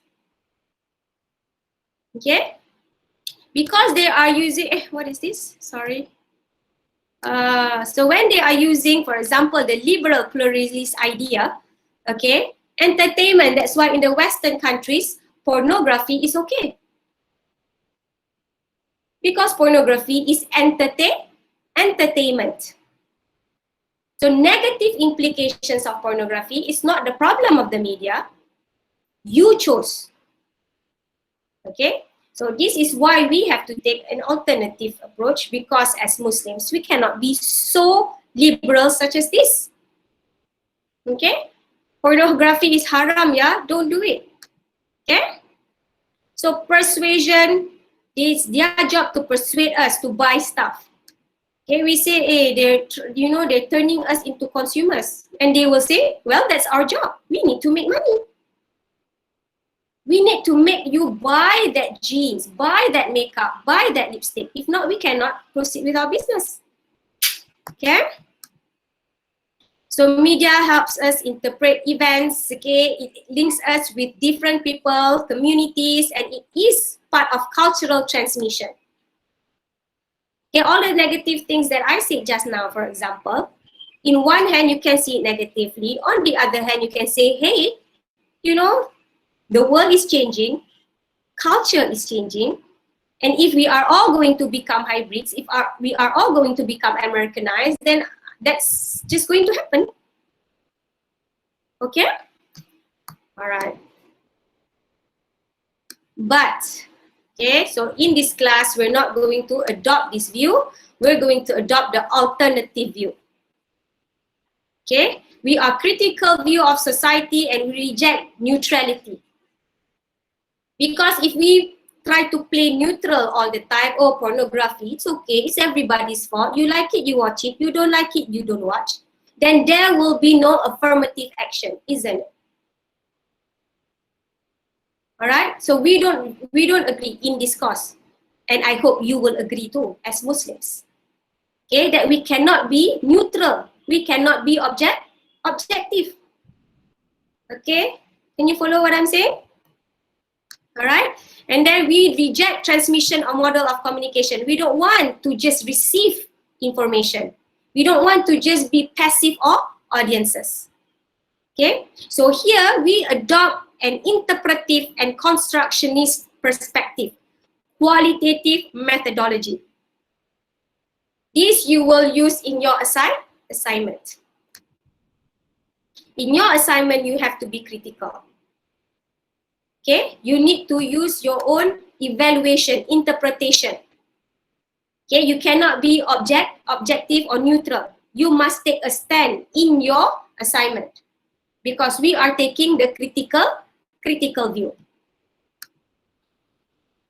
S1: Okay, because they are using, what is this? Sorry. So when they are using, for example, the liberal pluralist idea, okay, entertainment, that's why in the Western countries, pornography is okay. Because pornography is entertainment. So negative implications of pornography is not the problem of the media. You chose. Okay? So this is why we have to take an alternative approach, because as Muslims, we cannot be so liberal such as this. Okay? Pornography is haram, yeah? Don't do it. Okay? So persuasion, it's their job to persuade us to buy stuff. Okay, we say, hey, they're turning us into consumers. And they will say, well, that's our job. We need to make money. We need to make you buy that jeans, buy that makeup, buy that lipstick. If not, we cannot proceed with our business. Okay? So media helps us interpret events, okay? It links us with different people, communities, and it is part of cultural transmission. Okay, all the negative things that I said just now, for example, in one hand, you can see it negatively. On the other hand, you can say, hey, you know, the world is changing, culture is changing, and if we are all going to become hybrids, if we are all going to become Americanized, then that's just going to happen. Okay? All right. But, okay, so in this class, we're not going to adopt this view. We're going to adopt the alternative view. Okay? We are critical view of society and we reject neutrality. Because if we try to play neutral all the time, oh, pornography, it's okay, it's everybody's fault. You like it, you watch it. You don't like it, you don't watch. Then there will be no affirmative action, isn't it? All right, so we don't agree in this cause, and I hope you will agree too as Muslims. Okay, that we cannot be neutral, we cannot be objective. Okay, can you follow what I'm saying? All right, and then we reject transmission or model of communication. We don't want to just receive information. We don't want to just be passive or audiences. Okay, so here we adopt an interpretive and constructionist perspective, qualitative methodology. This you will use in your assignment. In your assignment, you have to be critical. Okay, you need to use your own evaluation, interpretation. Okay, you cannot be objective or neutral. You must take a stand in your assignment because we are taking the critical view.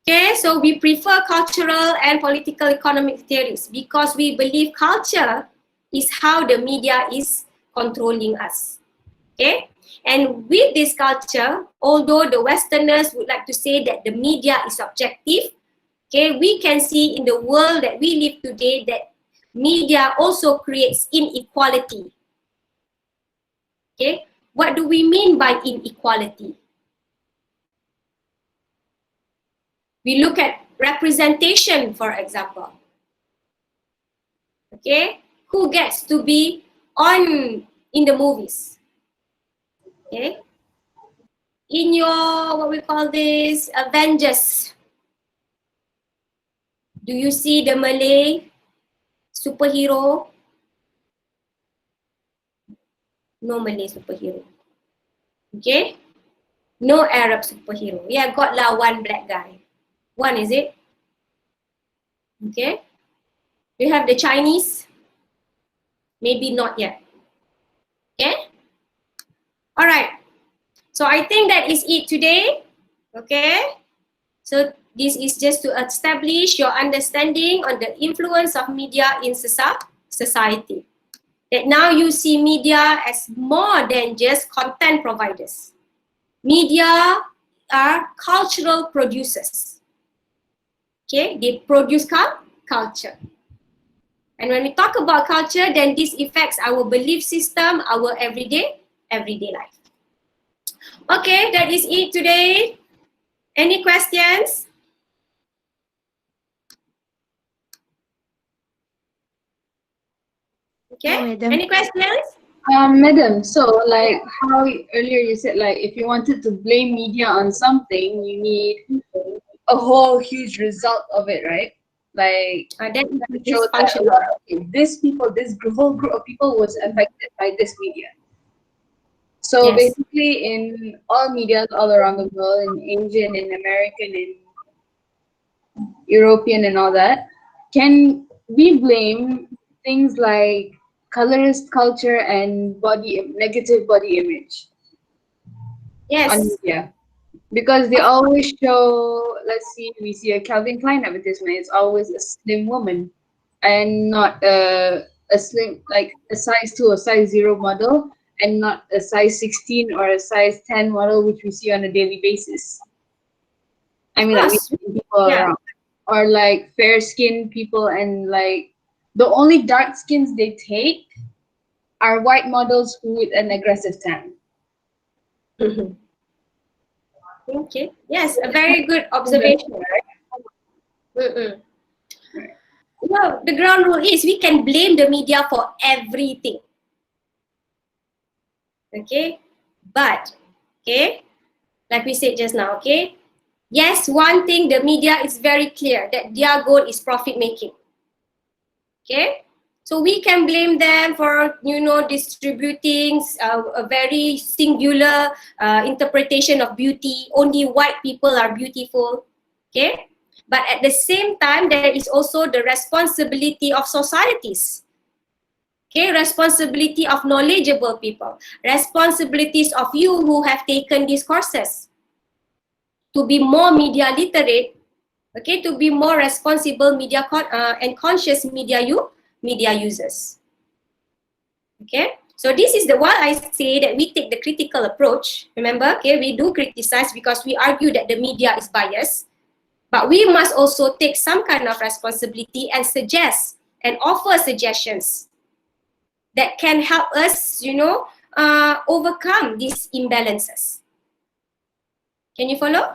S1: Okay, so we prefer cultural and political economic theories because we believe culture is how the media is controlling us. Okay, and with this culture, although the Westerners would like to say that the media is objective, okay, we can see in the world that we live today that media also creates inequality. Okay, what do we mean by inequality? We look at representation, for example. Okay, who gets to be on in the movies? Okay, in your, what we call this, Avengers, do you see the Malay superhero? No Malay superhero. Okay, no Arab superhero. Yeah, got lah one black guy. One, is it? Okay. You have the Chinese? Maybe not yet. Okay. All right. So I think that is it today. Okay. So this is just to establish your understanding on the influence of media in society. That now you see media as more than just content providers. Media are cultural producers. Okay, they produce culture. And when we talk about culture, then this affects our belief system, our everyday life. Okay, that is it today. Any questions? Okay, any questions?
S7: Madam, so like how earlier you said, like if you wanted to blame media on something, you need a whole huge result of it, right? Like
S1: That is
S7: show that okay, this whole group of people was affected by this media. So
S1: Yes.
S7: basically, in all media all around the world, in Asian, in American, in European, and all that, can we blame things like colorist culture and negative body image
S1: Yes.
S7: on media? Because they always show, let's see, we see a Calvin Klein advertisement, it's always a slim woman and not a slim, like a size 2 or size 0 model, and not a size 16 or a size 10 model, which we see on a daily basis. I mean, like we see people around. Or like fair skinned people, and like the only dark skins they take are white models with an aggressive tan?
S1: Okay. Yes, a very good observation, right? Well, the ground rule is we can blame the media for everything. Okay, but okay, like we said just now, okay, yes, one thing the media is very clear that their goal is profit making. Okay, so we can blame them for, you know, distributing a very singular interpretation of beauty. Only white people are beautiful. Okay, but at the same time, there is also the responsibility of societies. Okay, responsibility of knowledgeable people, responsibilities of you who have taken these courses to be more media literate, okay, to be more responsible media and conscious media users. Okay, so this is the why I say that we take the critical approach. Remember, okay, we do criticize because we argue that the media is biased, but we must also take some kind of responsibility and suggest and offer suggestions that can help us, you know, overcome these imbalances. Can you follow?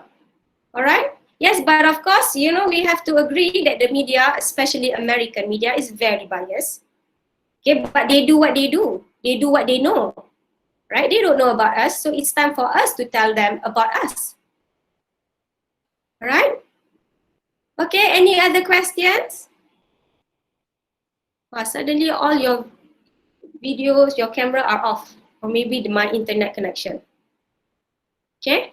S1: All right. Yes, but of course, you know, we have to agree that the media, especially American media, is very biased. Okay, but they do what they do. They do what they know, right? They don't know about us, so it's time for us to tell them about us. All right. Okay. Any other questions? Well, suddenly all your videos, your camera are off, or maybe my internet connection. Okay.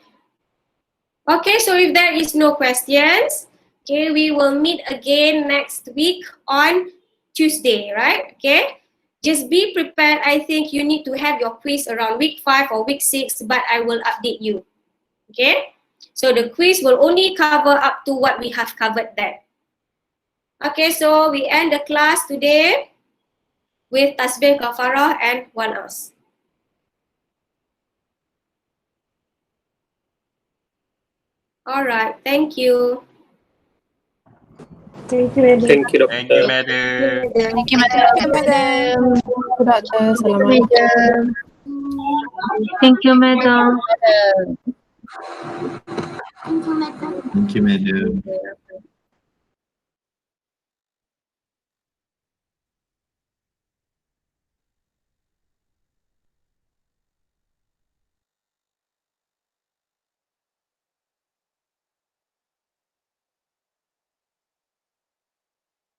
S1: Okay, so if there is no questions, okay, we will meet again next week on Tuesday, right? Okay, just be prepared. I think you need to have your quiz around week 5 or week 6, but I will update you. Okay, so the quiz will only cover up to what we have covered there. Okay, so we end the class today with tasbih kafarah and 1 ounce. All right, thank you.
S10: Thank you, madam.
S11: Thank you,
S12: Thank you,
S11: Doctor.
S12: madam.
S5: Thank you, madam.
S10: Doctor. Assalamualaikum.
S9: Thank you, madam.
S4: Thank you, madam.